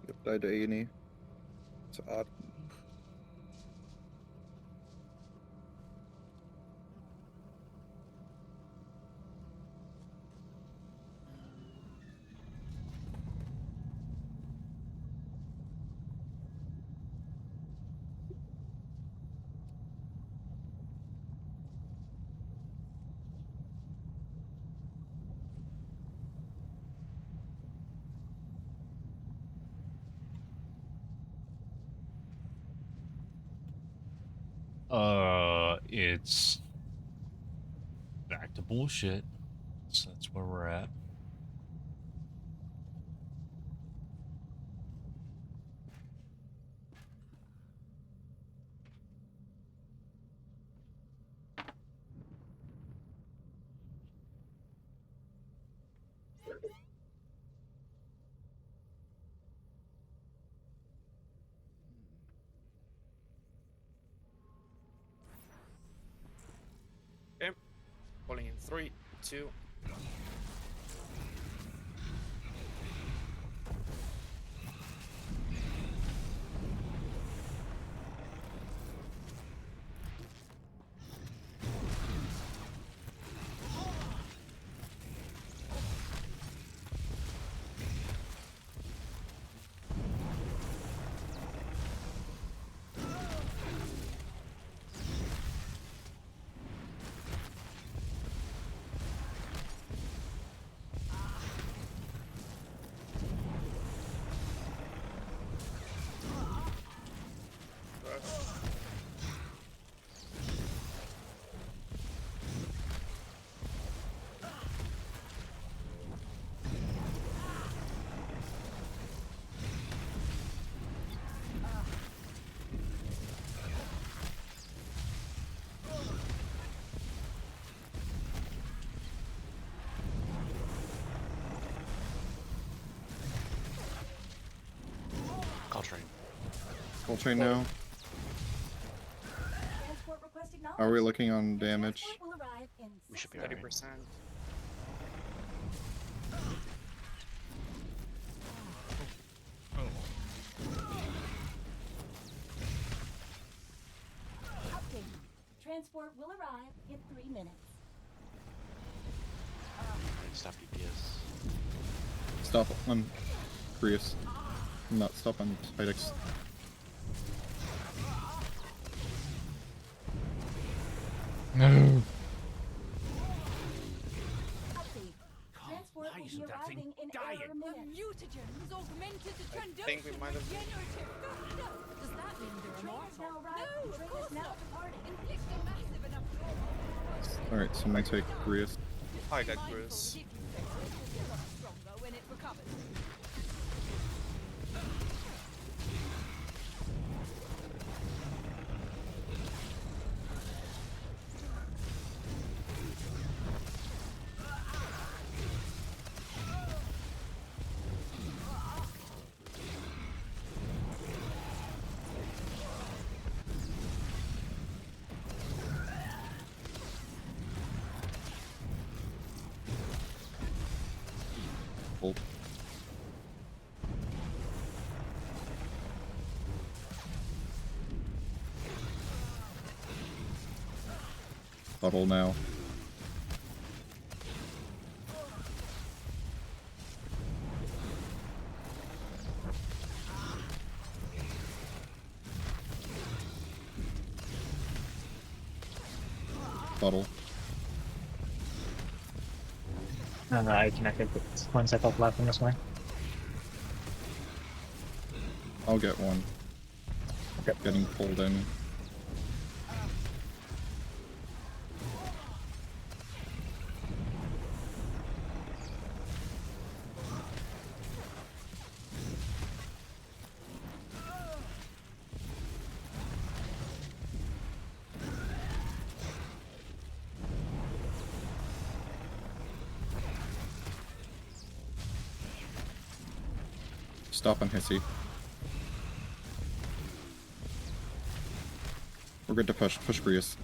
Yep, died to A&E. It's odd. It's back to bullshit. So that's where we're at. Okay. Pulling in 3, 2. Caltrain. Full train now. Transport request acknowledged. Are we looking on damage? Transport will arrive in We should be 30%. alright. Update. Transport will arrive in 3 minutes. Stop DPS. Stop on Prius. Not stop on Tidex. No. Update. Transport why will isn't be that thing arriving in dying? a The minute. mutagen has augmented the I think we Trandoshan might have- regenerative factor. Does that mean they're Train has now immortal? arrived. No, of Train course is now not. departing. Inflicting massive enough trauma. Alright, so I take Prius. I got Mindful Bruce. that if you fix it, it'll be a lot stronger when it recovers. Hold. Huddle now. Huddle. I connected with one step up left in this way. I'll get one. Okay. Getting pulled in. Stop on Hissy. We're good to push. Push Prius.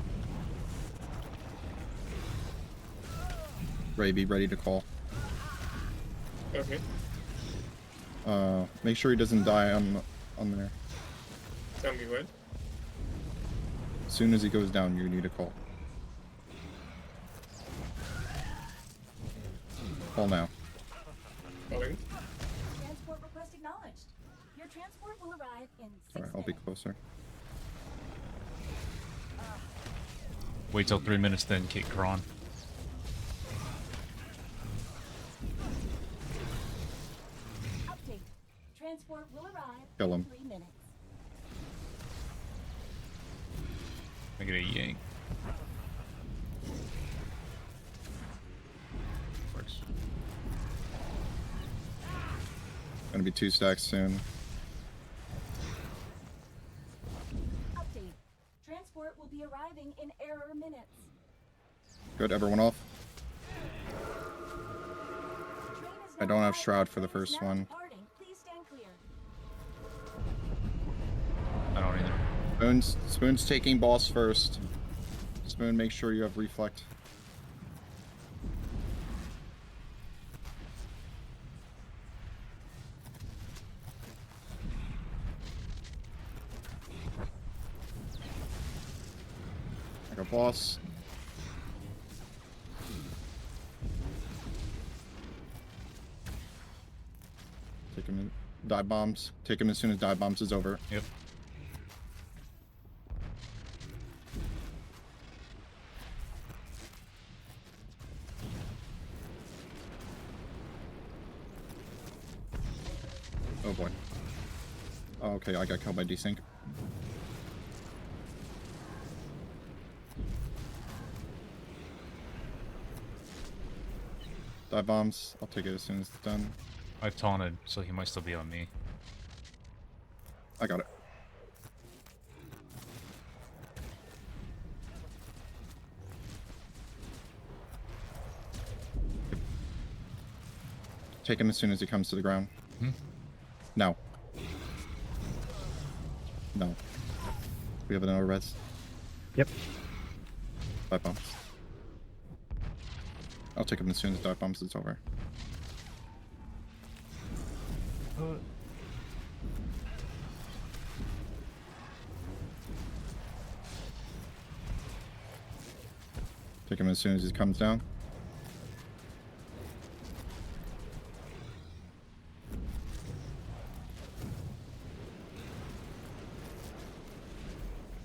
Ray, be ready to call. Okay. Make sure he doesn't die on there. Tell me when. As soon as he goes down, you need a call. Call now. Calling. Transport request acknowledged. Your transport will arrive in 6 Alright, I'll be minutes. closer. Wait till 3 minutes, then kick Kron. Update. Transport will arrive Kill in him. 3 minutes. I get a yank. Works. Gonna be 2 stacks soon. Update. Transport will be arriving in error minutes. Good, everyone off. Train is I now don't have arriving. Shroud for the Train is first now one. departing. Please stand clear. I don't either. Spoon's taking boss first. Spoon, make sure you have reflect. I got boss. Take him in. Dive bombs. Take him as soon as dive bombs is over. Yep. Oh boy. Oh, okay, I got killed by desync. Dive bombs. I'll take it as soon as it's done. I taunted, so he might still be on me. I got it. Take him as soon as he comes to the ground. Hmm? No. No. We have another res. Yep. Dive bombs. I'll take him as soon as dive bombs is over. Take him as soon as he comes down.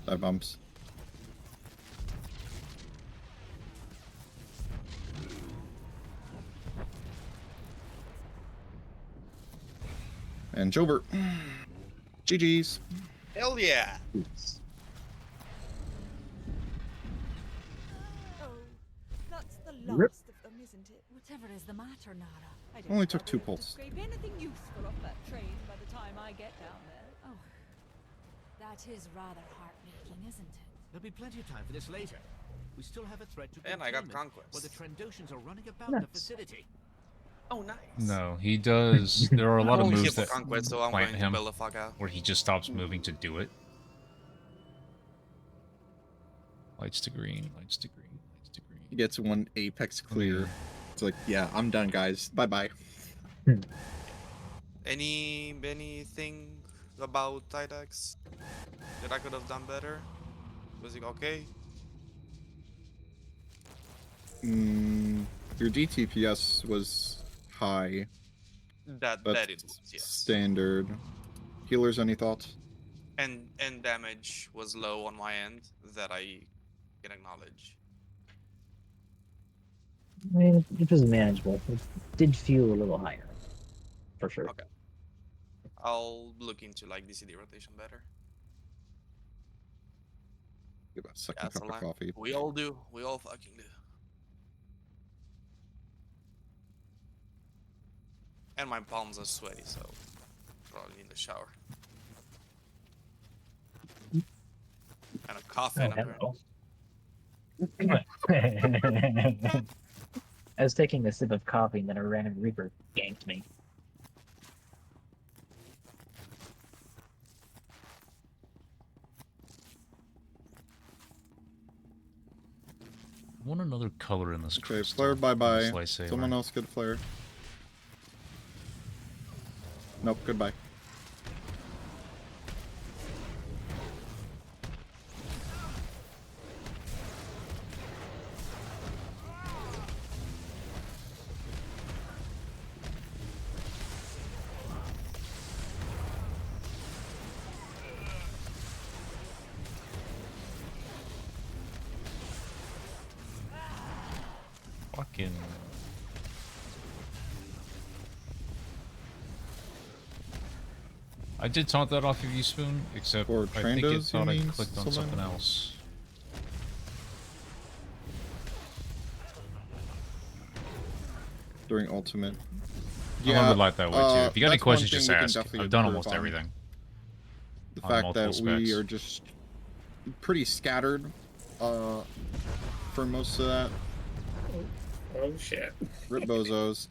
Dive bombs. And Jobert. GG's. Hell yeah! Oh, that's the Rip. last of them, isn't it? Whatever is the matter, Nara? I don't Only think took I'll be 2 able to pulls. scrape anything useful off that train by the time I get down there. Oh, that is rather heartbreaking, isn't it? There'll be plenty of time for this later. We still have a threat to And I got containment, conquest. where the Trandoshans are running about Nice. the facility. Oh, nice. No, he does. There are a lot of Only moves here that for conquest, so I'm plant going to him bail the fuck out. where he just stops moving to do it. Lights to green, lights to green, lights to green. He gets 1 apex clear. It's like, yeah, I'm done, guys. Bye bye. Anything about Tidex that I could have done better? Was it okay? Your DTPS was high. That That's it was, yes. standard. Healers, any thoughts? And damage was low on my end that I can acknowledge. I mean, it was manageable. It did feel a little higher, for sure. Okay. I'll look into like DCD rotation better. Give a second That's a cup of lie. coffee. We all do. We all fucking do. And my palms are sweaty, so probably need a shower. And a coffee. Oh, And a hello. I was taking a sip of coffee and then a random Reaper ganked me. I want another color in this Okay, crystal. flare bye bye. This lightsaber. Someone else could flare. Nope, goodbye. Fucking. I did taunt that off of you, Spoon, except Or I think it Trandos, you thought I mean, clicked on Solana? something else. during ultimate. I'm gonna light that way too. If you got any that's one questions, thing just we can ask. definitely I've done improve almost on. everything. The On fact multiple that we specs. are just pretty scattered for most of that. Oh shit. Rip bozos.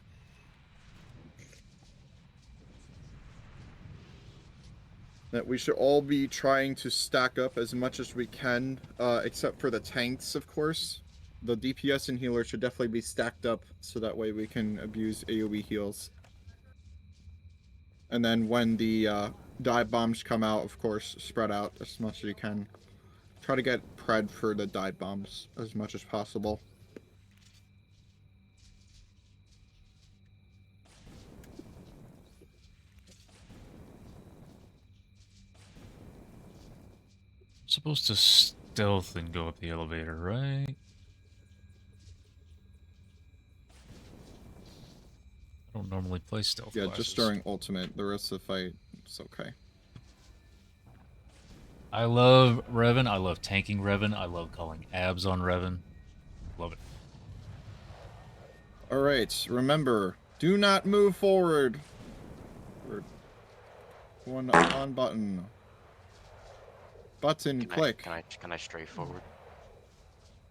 That we should all be trying to stack up as much as we can, except for the tanks, of course. The DPS and healer should definitely be stacked up, so that way we can abuse AoE heals. And then when the dive bombs come out, of course, spread out as much as you can. Try to get pred for the dive bombs as much as possible. I'm supposed to stealth and go up the elevator, right? I don't normally play stealth Yeah, classes. just during ultimate. The rest of the fight, it's okay. I love Revan. I love tanking Revan. I love calling abs on Revan. Love it. Alright, remember, do not move forward. One on button. Button, click. Can I stray forward?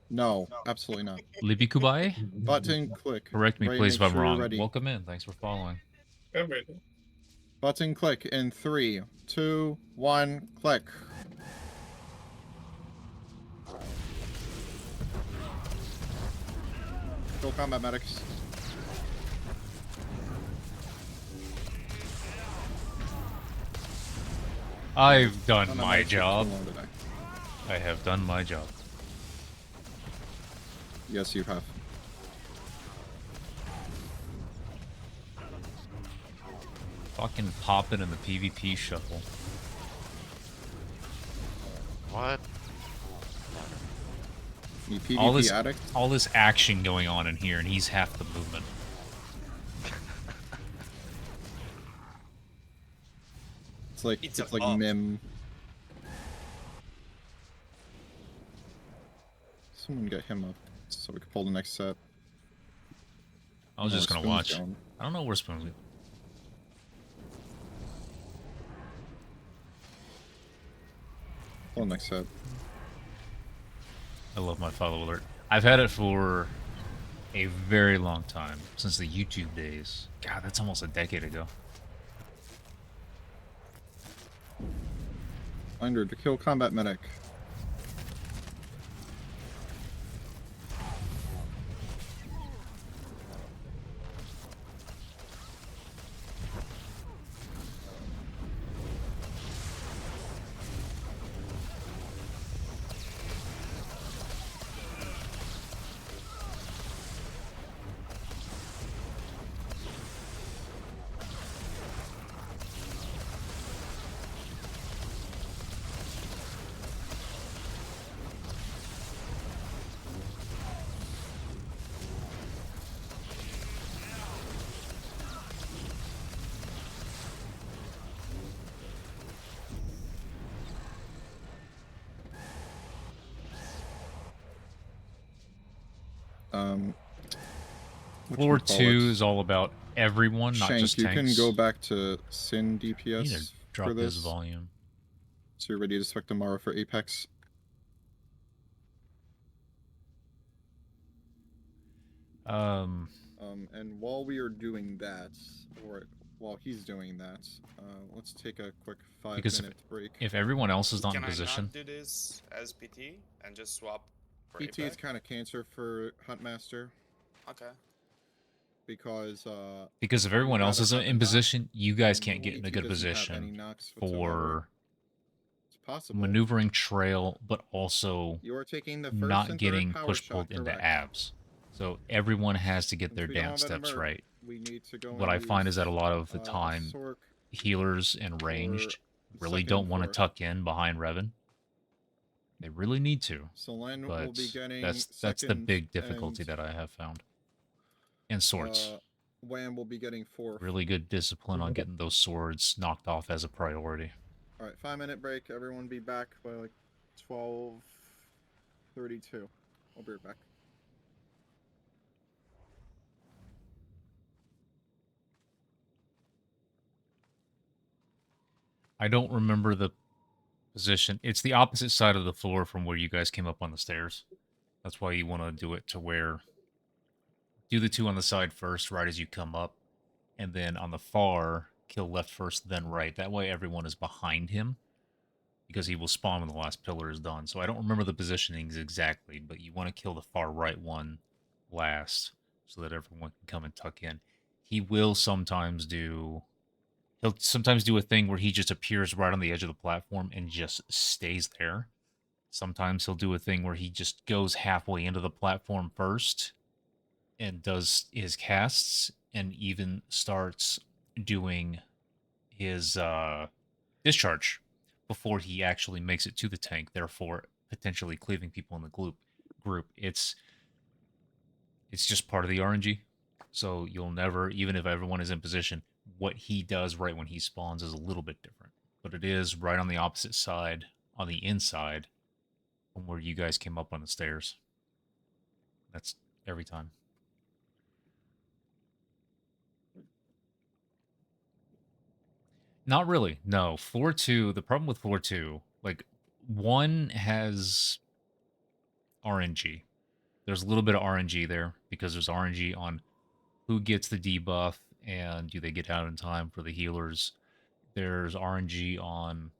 No, absolutely not. Libby Kubai? Button, click. Correct me, Ray, please, make if I'm sure you're wrong. ready. Welcome in. Thanks for following. I'm ready. Button, click in 3, 2, 1, click. Go combat medics. I've done Combat my medics took too job. long today. I have done my job. Yes, you have. Fucking popping in the PvP shuffle. What? You PvP addict? All this action going on in here, and he's half the movement. It's like NiM. Someone get him up so we can pull the next set. I was just gonna Spoon's watch. going. I don't know where Spoon's going. Pull the next set. I love my follow alert. I've had it for a very long time, since the YouTube days. God, that's almost a decade ago. Finder to kill combat medic. Floor 2 is all about everyone, not Shank, just you tanks. can go back to Sin I need to DPS drop for this this. volume. So you're ready to spec tomorrow for Apex. And while we are doing that, or while he's doing that, let's take a quick 5-minute break. If everyone else is not Can in position, I not do this as PT and just swap for PT is Apex? kind of cancer for Huntmaster. Okay. Because if everyone else is in position, you guys can't get in a PT good doesn't have position any knocks whatsoever. for It's possible. maneuvering trail, but also You're taking the first not and getting third power push-pulled shot, into correct. abs. So everyone has to get Since their we don't dance have an steps emerg, right. we need to go What and I find use, is that a lot of the time, Sork healers and ranged really second don't want to fourth. tuck in behind Revan. They really need to, Solen but will be getting that's the second, big difficulty and, that I have found. And swords. Wham will be getting fourth. Really good discipline on getting those swords knocked off as a priority. Alright, 5-minute break. Everyone be back by like 12:32. I'll be right back. I don't remember the position. It's the opposite side of the floor from where you guys came up on the stairs. That's why you want to do it to where do the two on the side first, right as you come up, and then on the far, kill left first, then right. That way everyone is behind him because he will spawn when the last pillar is done. So I don't remember the positionings exactly, but you want to kill the far right one last so that everyone can come and tuck in. He will sometimes do He'll sometimes do a thing where he just appears right on the edge of the platform and just stays there. Sometimes he'll do a thing where he just goes halfway into the platform first and does his casts and even starts doing his discharge before he actually makes it to the tank, therefore potentially cleaving people in the group. It's just part of the RNG. So you'll never, even if everyone is in position, what he does right when he spawns is a little bit different. But it is right on the opposite side, on the inside, from where you guys came up on the stairs. That's every time. Not really. No. Floor 2, the problem with floor 2, like, 1 has RNG. There's a little bit of RNG there because there's RNG on who gets the debuff and do they get out in time for the healers. There's RNG on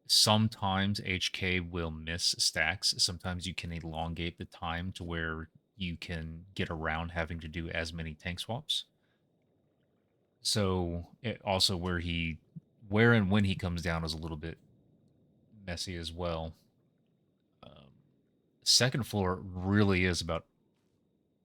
sometimes HK will miss stacks. Sometimes you can elongate the time to where you can get around having to do as many tank swaps. So it also where and when he comes down is a little bit messy as well. Second floor really is about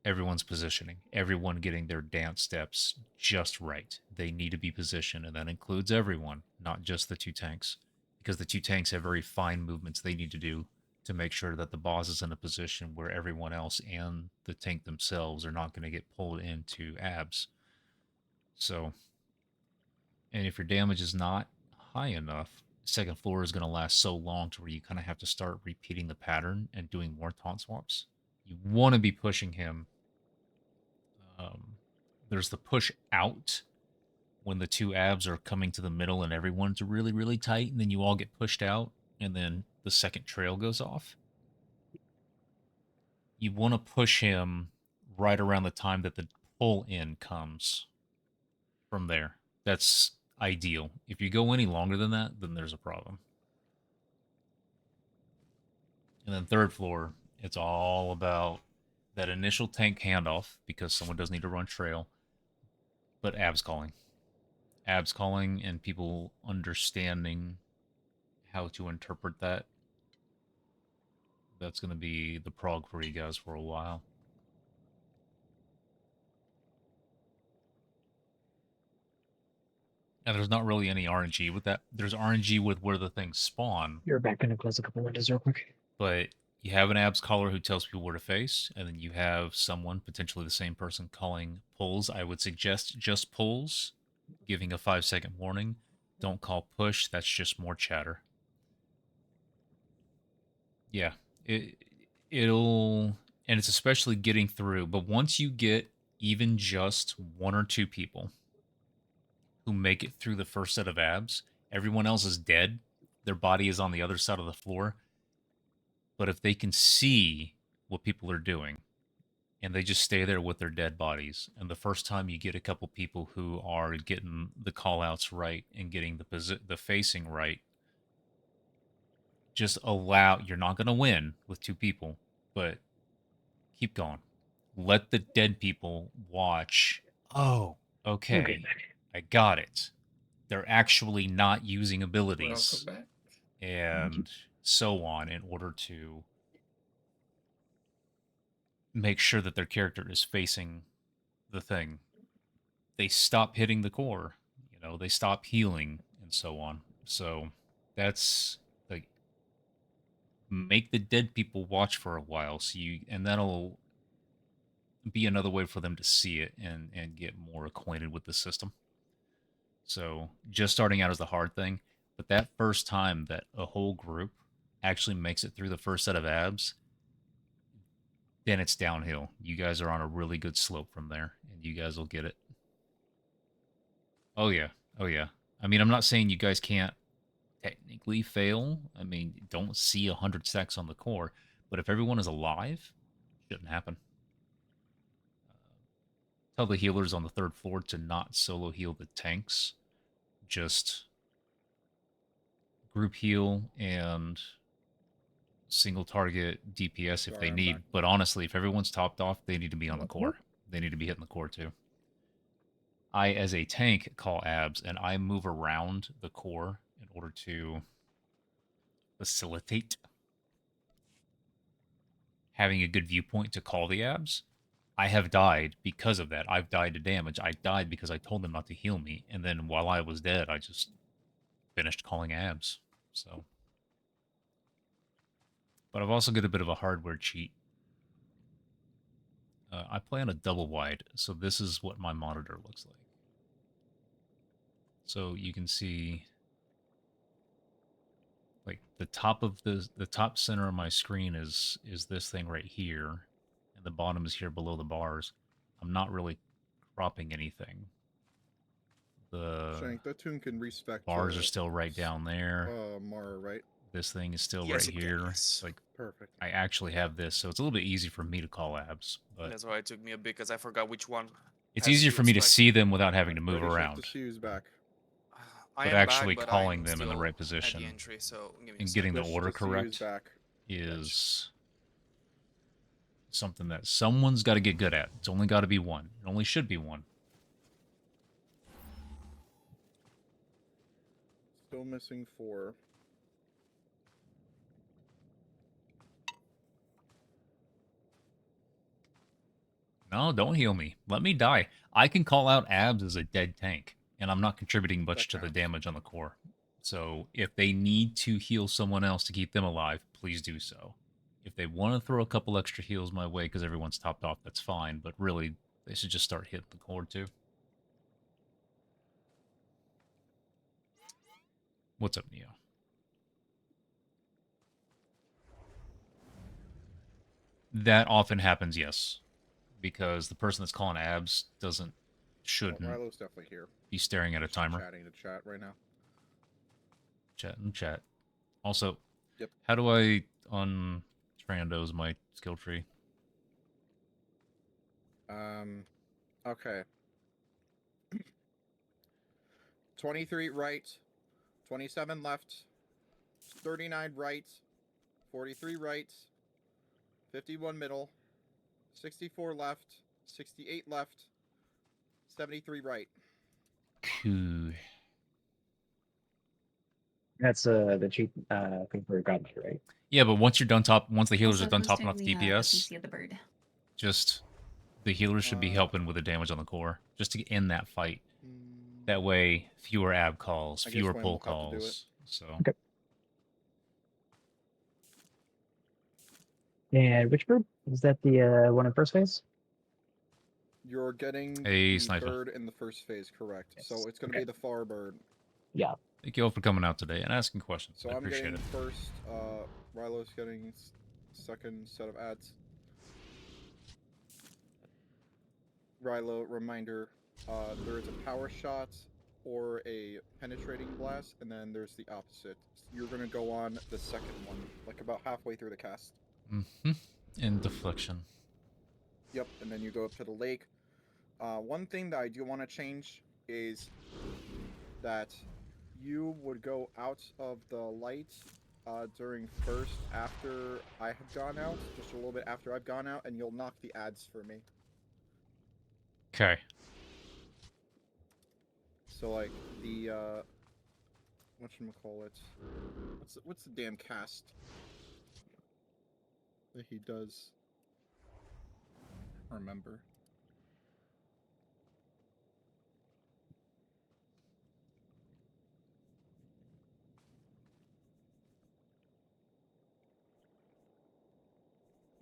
everyone's positioning, everyone getting their dance steps just right. They need to be positioned, and that includes everyone, not just the two tanks, because the two tanks have very fine movements they need to do to make sure that the boss is in a position where everyone else and the tank themselves are not going to get pulled into abs. So, and if your damage is not high enough, second floor is going to last so long to where you kind of have to start repeating the pattern and doing more taunt swaps. You want to be pushing him. There's the push out when the two abs are coming to the middle and everyone's really, really tight, and then you all get pushed out, and then the second trail goes off. You want to push him right around the time that the pull in comes from there. That's ideal. If you go any longer than that, then there's a problem. And then third floor, it's all about that initial tank handoff because someone does need to run trail, but abs calling. Abs calling and people understanding how to interpret that. That's going to be the prog for you guys for a while. And there's not really any RNG with that. There's RNG with where the things spawn. You're back going to close a couple windows real quick. But you have an abs caller who tells people where to face, and then you have someone, potentially the same person, calling pulls. I would suggest just pulls, giving a 5-second warning. Don't call push, that's just more chatter. Yeah, it'll, and it's especially getting through, but once you get even just 1 or 2 people who make it through the first set of abs, everyone else is dead. Their body is on the other side of the floor. But if they can see what people are doing and they just stay there with their dead bodies, and the first time you get a couple people who are getting the call outs right and getting the facing right, just allow, you're not going to win with 2 people, but keep going. Let the dead people watch. Oh, okay. I got it. They're actually not using abilities. Welcome back. And so on in order to make sure that their character is facing the thing. They stop hitting the core, they stop healing and so on. So that's like, make the dead people watch for a while, and that'll be another way for them to see it and get more acquainted with the system. So just starting out is the hard thing, but that first time that a whole group actually makes it through the first set of abs, then it's downhill. You guys are on a really good slope from there, and you guys will get it. Oh yeah. Oh yeah. I mean, I'm not saying you guys can't technically fail. I mean, don't see 100 stacks on the core, but if everyone is alive, shouldn't happen. Tell the healers on the 3rd floor to not solo heal the tanks. Just group heal and single target DPS if Sorry, they I'm need. back. But honestly, if everyone's topped off, they need to be on the core. They need to be hitting the core too. I, as a tank, call abs, and I move around the core in order to facilitate having a good viewpoint to call the abs. I have died because of that. I've died to damage. I died because I told them not to heal me, and then while I was dead, I just finished calling abs. So, but I've also got a bit of a hardware cheat. I play on a double wide, so this is what my monitor looks like. So you can see, like, the top of the top center of my screen is this thing right here, and the bottom is here below the bars. I'm not really cropping anything. The Shank, that tune can respect. bars are still right down there. Mara, right? This thing is still Yes, right it can, here. yes. Like, Perfect. I actually have this, so it's a little bit easy for me to call abs. But That's why it took me a bit, because I forgot which one. it's has easier to for me to respect. see them without having to move Ready, Shank, around. to see who's back. I But am actually back, but calling I'm them in the still right at position the entry, so give me a and getting the Wish order to see who's correct back. is something that someone's got to get good at. It's only got to be one. It only should be one. Still missing 4. No, don't heal me. Let me die. I can call out abs as a dead tank, and I'm not contributing much That to the counts. damage on the core. So if they need to heal someone else to keep them alive, please do so. If they want to throw a couple extra heals my way because everyone's topped off, that's fine. But really, they should just start hitting the core too. What's up, Neo? That often happens, yes. Because the person that's calling abs shouldn't Rilo's definitely here. be staring at a Just timer. Chatting to chat right now. Chat and chat. Also, Yep. how do I Trando's my skill tree? Okay. 23 right, 27 left, 39 right, 43 right, 51 middle, 64 left, 68 left, 73 right. Cool. That's the cheap thing for Godmother, right? Yeah, but once the healers Also, are done who's topping doing off the the DPS, PC of the bird? just the healers should be helping with the damage on the core, just to end that fight. That way, fewer ab calls, I guess fewer Wayne pull will have to do it. calls. So. Okay. And which bird? Is that the one in first phase? You're getting Hey, the Sniper. bird in the first phase, correct. Yes. So it's going to be the far bird. Yeah. Thank you all for coming out today and asking questions. So I I'm appreciate getting it. first, Rilo's getting second set of ads. Rilo, reminder, there is a power shot or a penetrating blast, and then there's the opposite. You're going to go on the second one, like about halfway through the cast. Mm-hmm. And deflection. Yep, and then you go up to the lake. One thing that I do want to change is that you would go out of the light during first after I have gone out, just a little bit after I've gone out, and you'll knock the ads for me. Okay. So like the whatchamacallit, what's the damn cast that he does? Remember.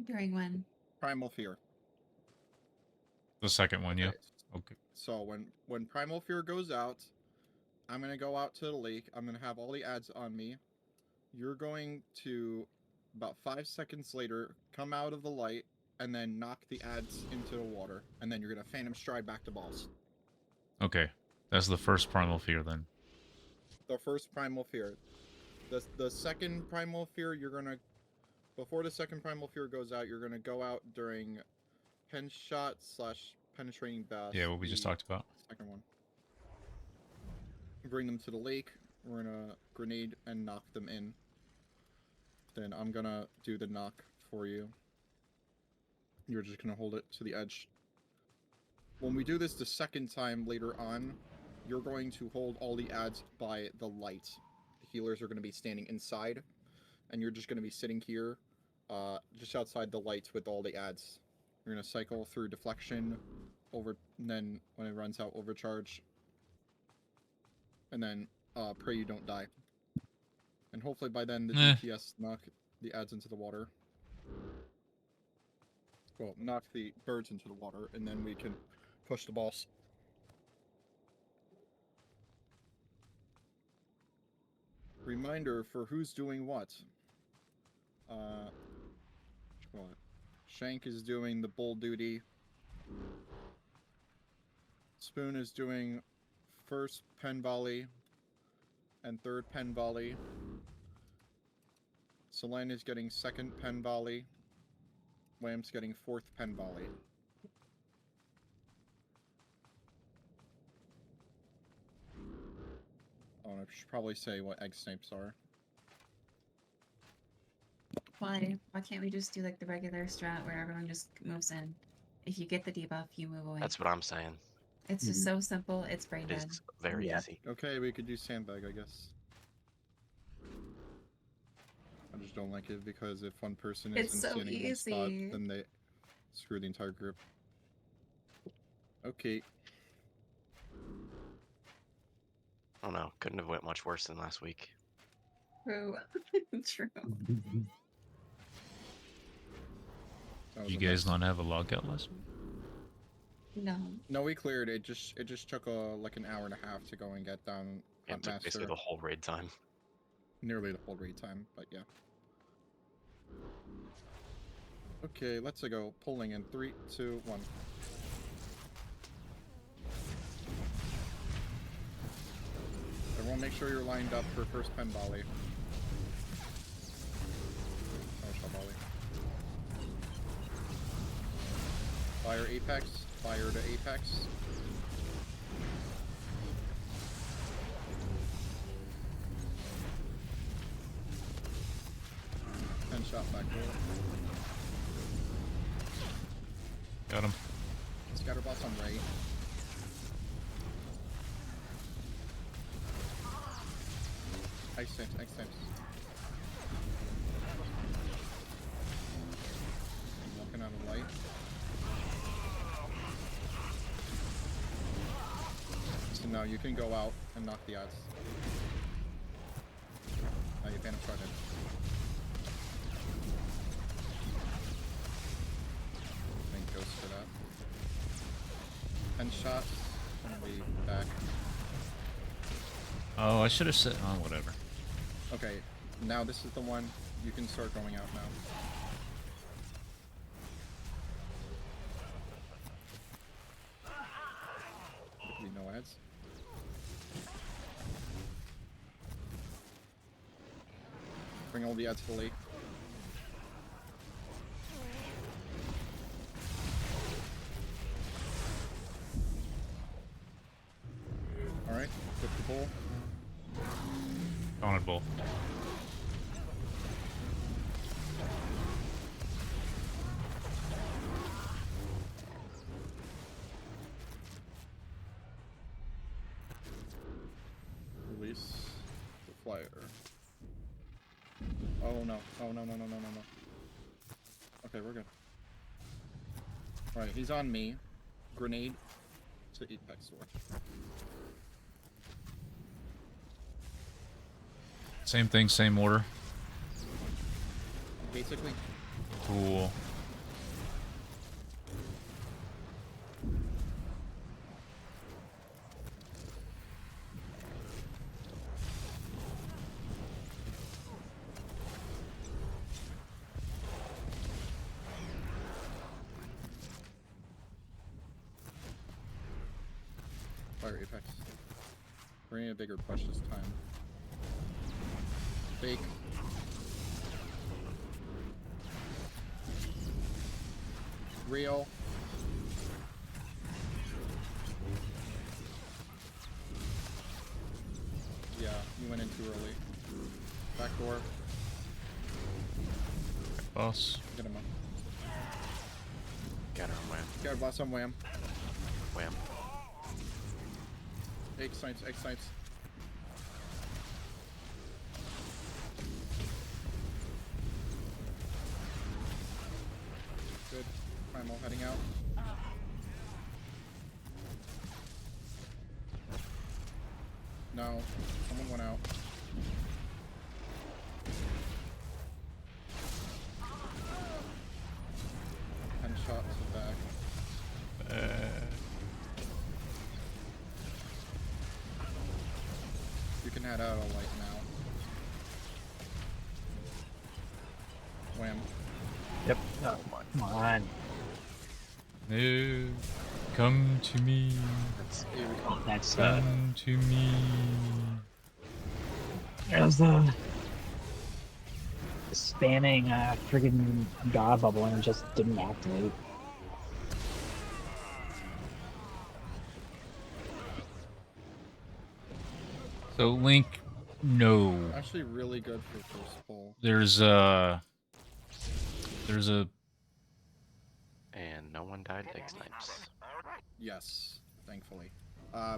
During when? Primal Fear. The second one, yeah. Okay. Okay. So when Primal Fear goes out, I'm gonna go out to the lake. I'm gonna have all the ads on me. You're going to, about 5 seconds later, come out of the light and then knock the ads into the water, and then you're gonna Phantom Stride back to balls. Okay. That's the first primal fear then. The first primal fear. The second primal fear, you're gonna... Before the second primal fear goes out, you're gonna go out during pen shot / penetrating bash. Yeah, what we just talked about. Second one. Bring them to the lake. We're gonna grenade and knock them in. Then I'm gonna do the knock for you. You're just gonna hold it to the edge. When we do this the second time later on, you're going to hold all the ads by the light. The healers are gonna be standing inside, and you're just gonna be sitting here, just outside the lights with all the ads. You're gonna cycle through deflection, and then when it runs out, overcharge, and then pray you don't die. And hopefully by then the DPS knock the ads into the water. Well, knock the birds into the water, and then we can push the boss. Reminder for who's doing what. Shank is doing the bull duty. Spoon is doing first pen volley and third pen volley. Selene is getting second pen volley. Wham's getting fourth pen volley. Oh, and I should probably say what egg snipes are. Why can't we just do like the regular strat where everyone just moves in? If you get the debuff, you move away. That's what I'm saying. It's just so simple. It's brain dead. It's very easy. Okay, we could do sandbag, I guess. I just don't like it because if one person isn't It's so standing in one spot, easy. then they screw the entire group. Okay. I don't know. Couldn't have went much worse than last week. True. True. You guys not have a logout last week? No. No, we cleared it. It just took like an hour and a half to go and get down. It took basically the whole raid time. Nearly the whole raid time, but yeah. Okay, let's go. Pulling in 3, 2, 1. Everyone, make sure you're lined up for first pen volley. Oh, shot volley. Fire apex. Fire to apex. And shot back door. Got him. Scatterbots on right. Ice tips, ice tips. I'm walking out of light. So now you can go out and knock the odds. Now you panic started. Thank Ghost for that. 10 shots. And we back. Oh, I should have said. Oh, whatever. Okay, now this is the one. You can start going out now. No ads. Bring all the ads to the lake. Alright, flip the bull. Dawned Bull. Release the flyer. Oh no. Oh no, no, no, no, no, no. Okay, we're good. Alright, he's on me. Grenade to apex door. Same thing, same order. Basically. Cool. Fire apex. We're in a bigger push this time. Fake. Real. Yeah, you went in too early. Back door. Boss. Get him up. Got her on wham. Got a boss on wham. Wham. Egg snipes, egg snipes. Good. Primal heading out. No. Someone went out. Ten shots back. You can head out all light now. Wham. Yep. Oh, come on. No. Come to me. That's Come to me. there's the spamming friggin' god bubble and it just didn't activate. So Link, no. Actually really good for first pull. There's a And no one died to egg snipes. Yes, thankfully.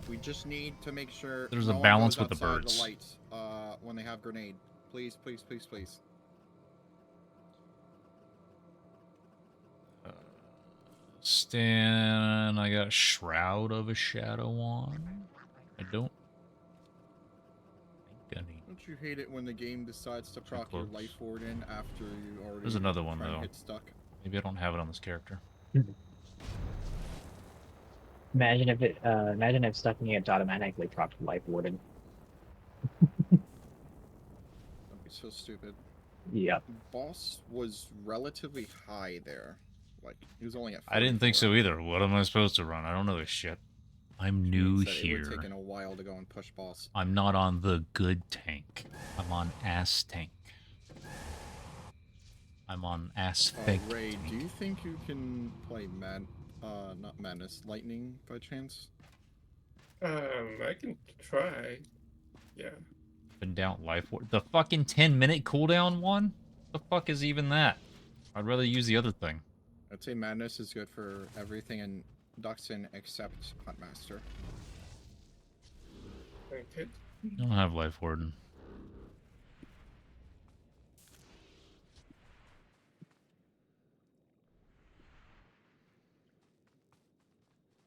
We just need to make sure There's no a one balance goes with the outside birds. the lights when they have grenade. Please, please, please, please. Stan, I got Shroud of a Shadow on. I don't think I need. Don't you hate it when the game decides to proc your life warden after you already There's another one try and though. get stuck? Maybe I don't have it on this character. Imagine if imagine if stuck me it automatically dropped life warden. Don't be so stupid. Yep. Boss was relatively high there. Like, he was only at 44. I didn't think so either. What am I supposed to run? I don't know this shit. I'm new Means that here. It would take a while to go and push boss. I'm not on the good tank. I'm on ass tank. I'm on ass fake Ray, tank. do you think you can play not Madness, Lightning by chance? I can try. Yeah. Been down life ward. The fucking 10-minute cooldown one? The fuck is even that? I'd rather use the other thing. I'd say Madness is good for everything in Dxun except Huntmaster. Okay. I don't have life warden.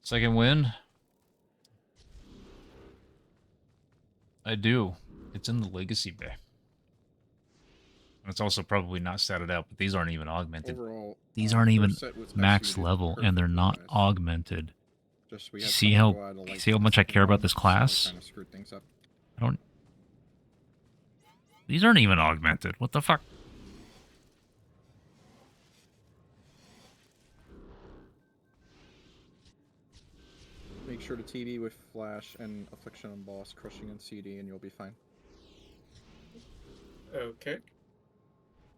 Second win? I do. It's in the Legacy Bay. And it's also probably not statted out, but these aren't even augmented. Overall, These aren't even first set was max executed level, and they're not perfectly, guys. augmented. Just we You had see someone how go out of the you light see how for much I care about this so we class? kinda screwed things up. I don't. These aren't even augmented. What the fuck? Make sure to TD with Flash and Affliction on Boss, Crushing and CD, and you'll be fine. Okay.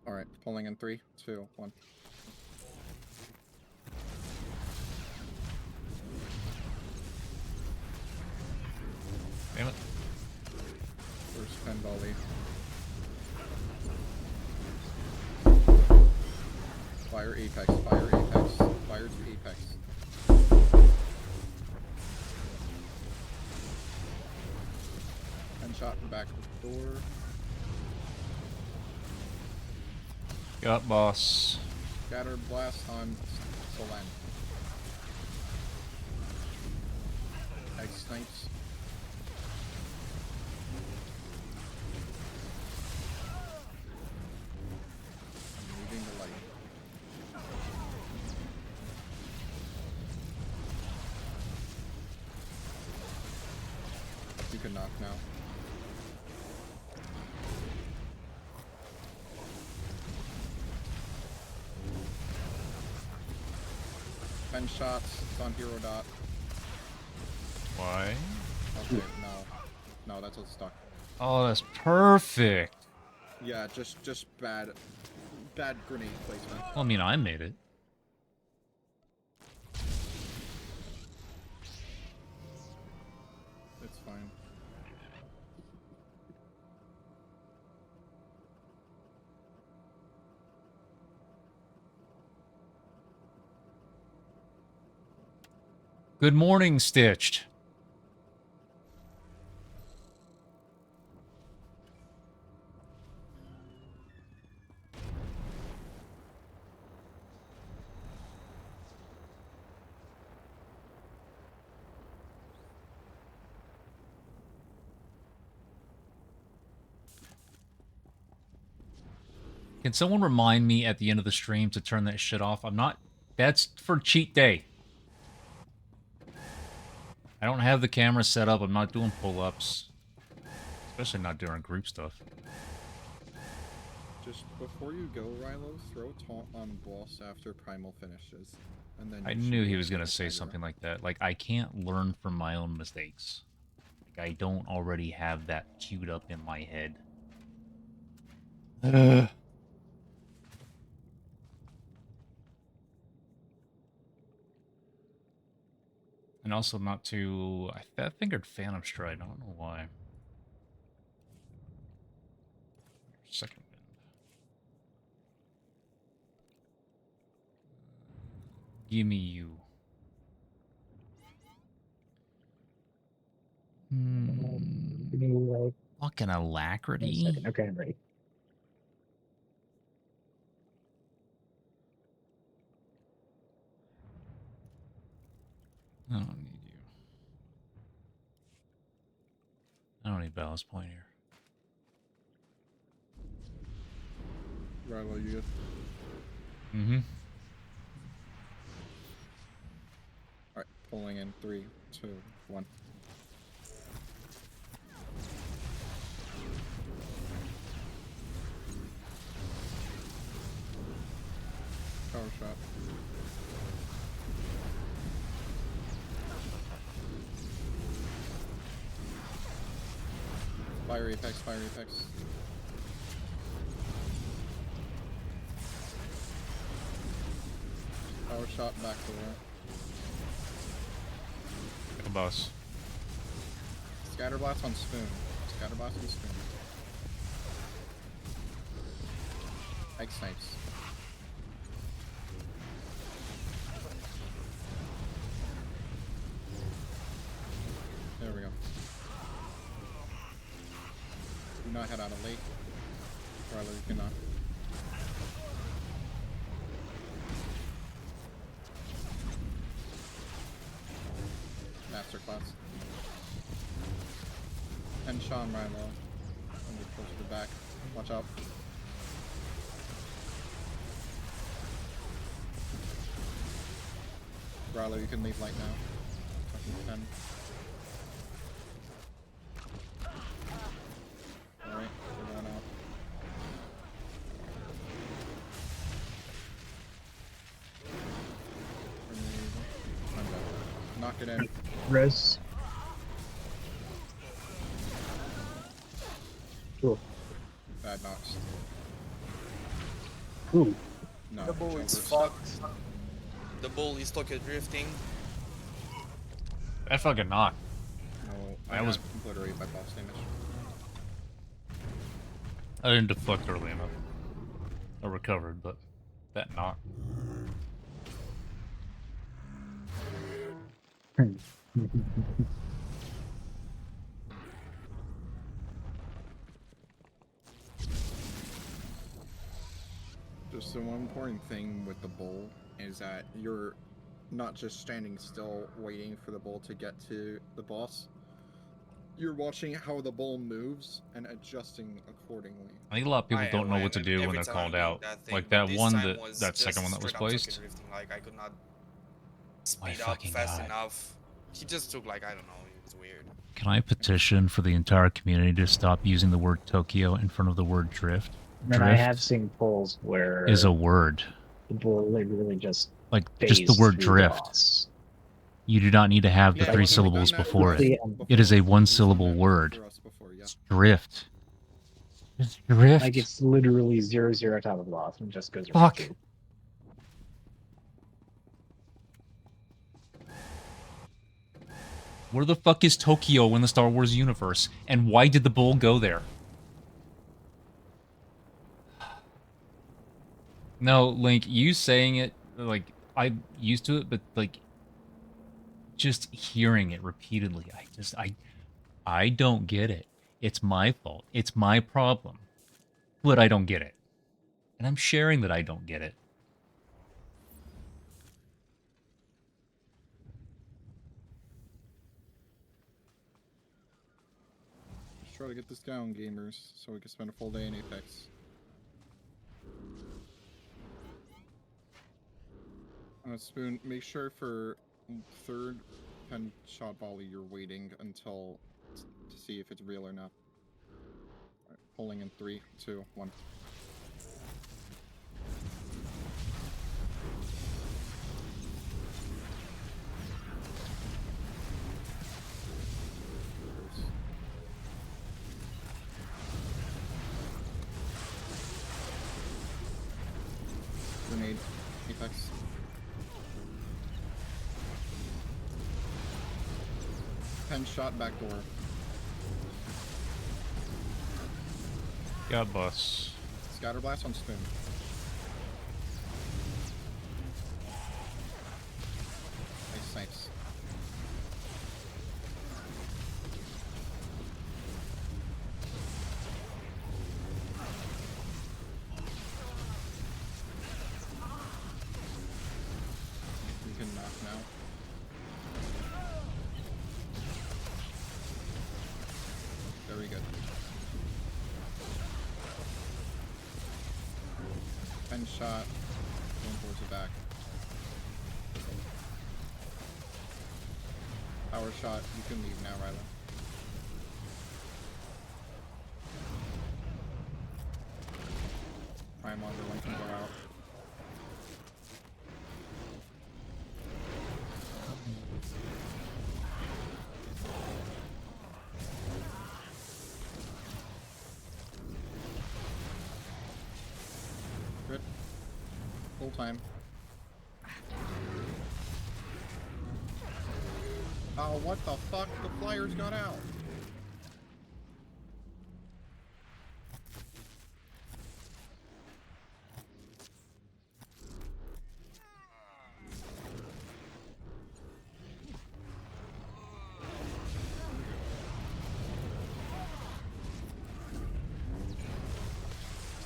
Alright, pulling in 3, 2, 1. Damn it. First pen volley. Fire Apex, fire Apex, fire to Apex. Pen shot in back of the door. Got boss. Scatter blast on Solen. Egg snipes. I'm leaving the light. You can knock now. Pen shots, it's on hero dot. Why? Okay, no. No, that's what's stuck. Oh, that's perfect. Yeah, just bad grenade placement. Well, I mean, I made it. It's fine. Good morning, Stitched. Can someone remind me at the end of the stream to turn that shit off? I'm not... That's for cheat day. I don't have the camera set up. I'm not doing pull-ups. Especially not during group stuff. Just before you go, Rilo, throw taunt on boss after Primal finishes. And then I you should knew be he able was going to get say Tiger something up. like that. Like, I can't learn from my own mistakes. Like, I don't already have that queued up in my head. And also not to... I fingered Phantom Stride. I don't know why. Second wind. Gimme you. Give me, like, Fucking 1 alacrity. second. Okay, I'm ready. I don't need you. I don't need Ballast Point here. Rilo, you good? Mm-hmm. Alright, pulling in 3, 2, 1. Power shot. Fire Apex, Fire Apex. Power shot back to the Go boss. Scatterblast on Spoon. Scatterblast on Spoon. Egg snipes. There we go. Do not head out of lake. Rather, you cannot. Masterclass. And Sean Rilo. And get closer to the back. Watch out. Rilo, you can leave light now. Fucking 10. Alright, we're going out. I'm dead. Knock it in. Res. Cool. Bad knocks. Ooh. No, The bull is Joker. fucked. The bull is stuck at drifting. That fucking knocked. No, I That was... got obliterated by boss damage. I didn't deflect early enough. I recovered, but that knock. Just the one important thing with the bull is that you're not just standing still waiting for the bull to get to the boss. You're watching how the bull moves and adjusting accordingly. I think a lot of people I don't know am, what to and do when every they're time called I'm doing out. thing, Like but that this one time that was that second one just that was straight up placed. sucker drifting. Like I could not My speed up fucking fast God. enough. He just took like, I don't know, it was weird. Can I petition for the entire community to stop using the word Tokyo in front of the word drift? And I have Drift seen polls where is a word. people really just Like just the phase word through drift. boss. You do not need to have the Yeah, 3 you've done syllables that for before us it. before. It is a You've done 1-syllable that word. for us before, yeah. It's drift. Just drift. Like it's literally 0-0 top of loss and just goes Fuck. around. Where the fuck is Tokyo in the Star Wars universe? And why did the bull go there? No, Link, you saying it, like, I'm used to it, but, like, just hearing it repeatedly, I don't get it. It's my fault. It's my problem. But I don't get it. And I'm sharing that I don't get it. Let's try to get this down, gamers, so we can spend a full day in Apex. Spoon, make sure for third pen shot volley you're waiting until to see if it's real or not. Right, pulling in 3, 2, 1. Grenade, Apex. Pen shot back door. God bless. Scatterblast on spoon. Nice snipes. You can knock now. Very good. Pen shot. Going towards the back. Power shot. You can leave now, Ryla. Prime Longer one can go out. Good. Full time. Oh, what the fuck? The flyers got out.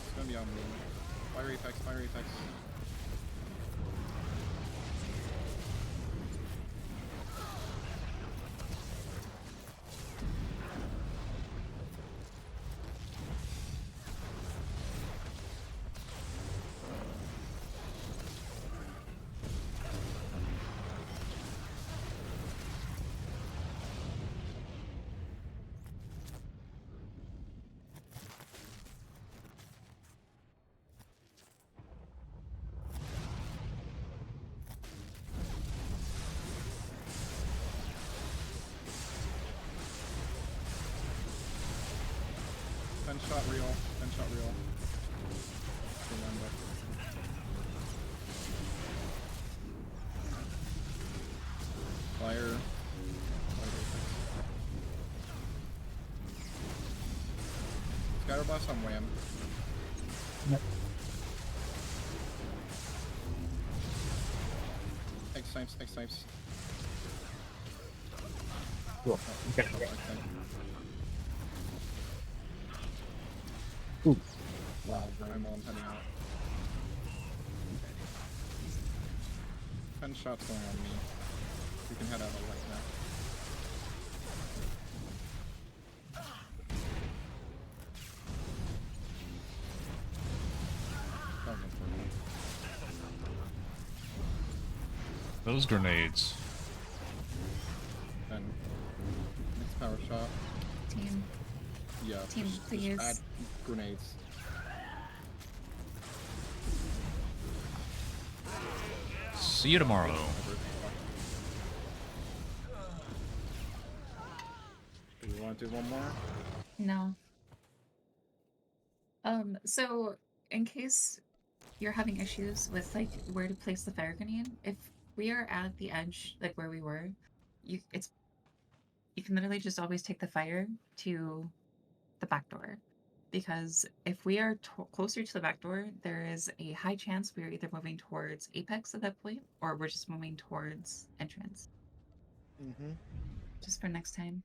It's gonna be on me. Fire Apex, fire Apex. Pen shot real. Pen shot real. Remember. Fire. Scatterblast on Wham. Yep. X snipes, X snipes. Cool. Oh, Okay. X snipe. Ooh. Wow, I'm heading out. Pen shots going on me. You can head out of light now. Don't go for me. Those grenades. Then next power shot. Team. Yeah. Team, just please. add grenades. See you tomorrow. Do you want to do one more? No. So in case you're having issues with like where to place the fire grenade, if we are at the edge, like where we were, you can literally just always take the fire to the back door. Because if we are closer to the back door, there is a high chance we are either moving towards apex at that point, or we're just moving towards entrance. Mm-hmm. Just for next time.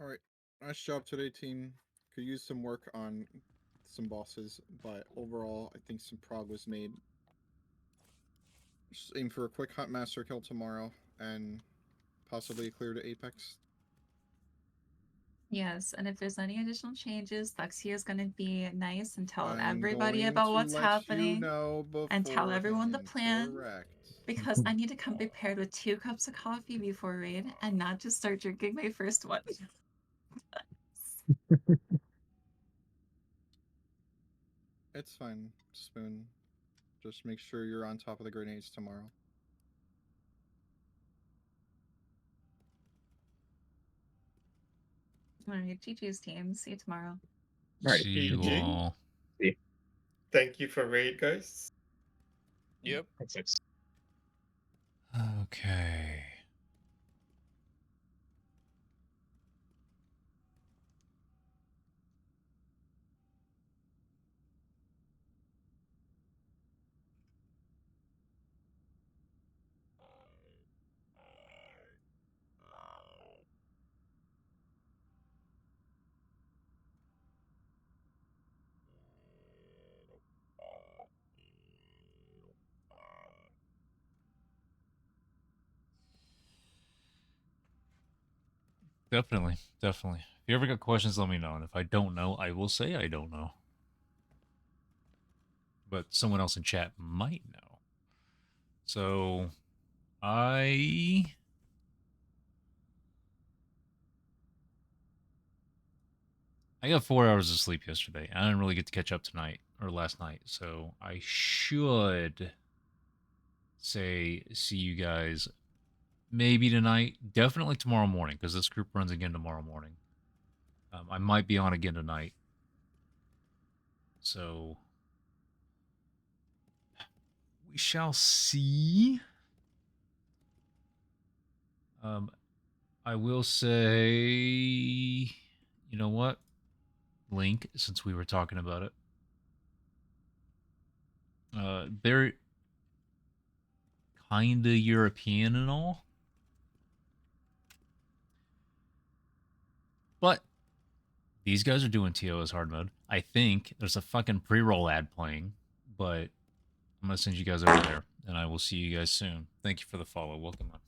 All right. Nice job today, team. Could use some work on some bosses, but overall, I think some prog was made. Just aim for a quick hunt master kill tomorrow, and possibly a clear to apex. Yes, and if there's any additional changes, Lexia is going to be nice and tell I'm everybody going about to what's let you happening know and tell everyone the beforehand. plan. Correct. Because I need to come prepared with 2 cups of coffee before raid and not just start drinking my first one. It's fine, Spoon. Just make sure you're on top of the grenades tomorrow. Alright, GG's team. See you tomorrow. Right. See you GG. all. Thank you for raid, guys. Yep. Thanks. Okay. Definitely. If you ever got questions, let me know. And if I don't know, I will say I don't know. But someone else in chat might know. So, I got 4 hours of sleep yesterday. I didn't really get to catch up tonight or last night. So, I should say see you guys maybe tonight. Definitely tomorrow morning because this group runs again tomorrow morning. I might be on again tonight. So, we shall see. I will say, you know what? Link, since we were talking about it. They're kinda European and all. But these guys are doing TOS hard mode. I think there's a fucking pre-roll ad playing, but I'm gonna send you guys over there, and I will see you guys soon. Thank you for the follow. Welcome on.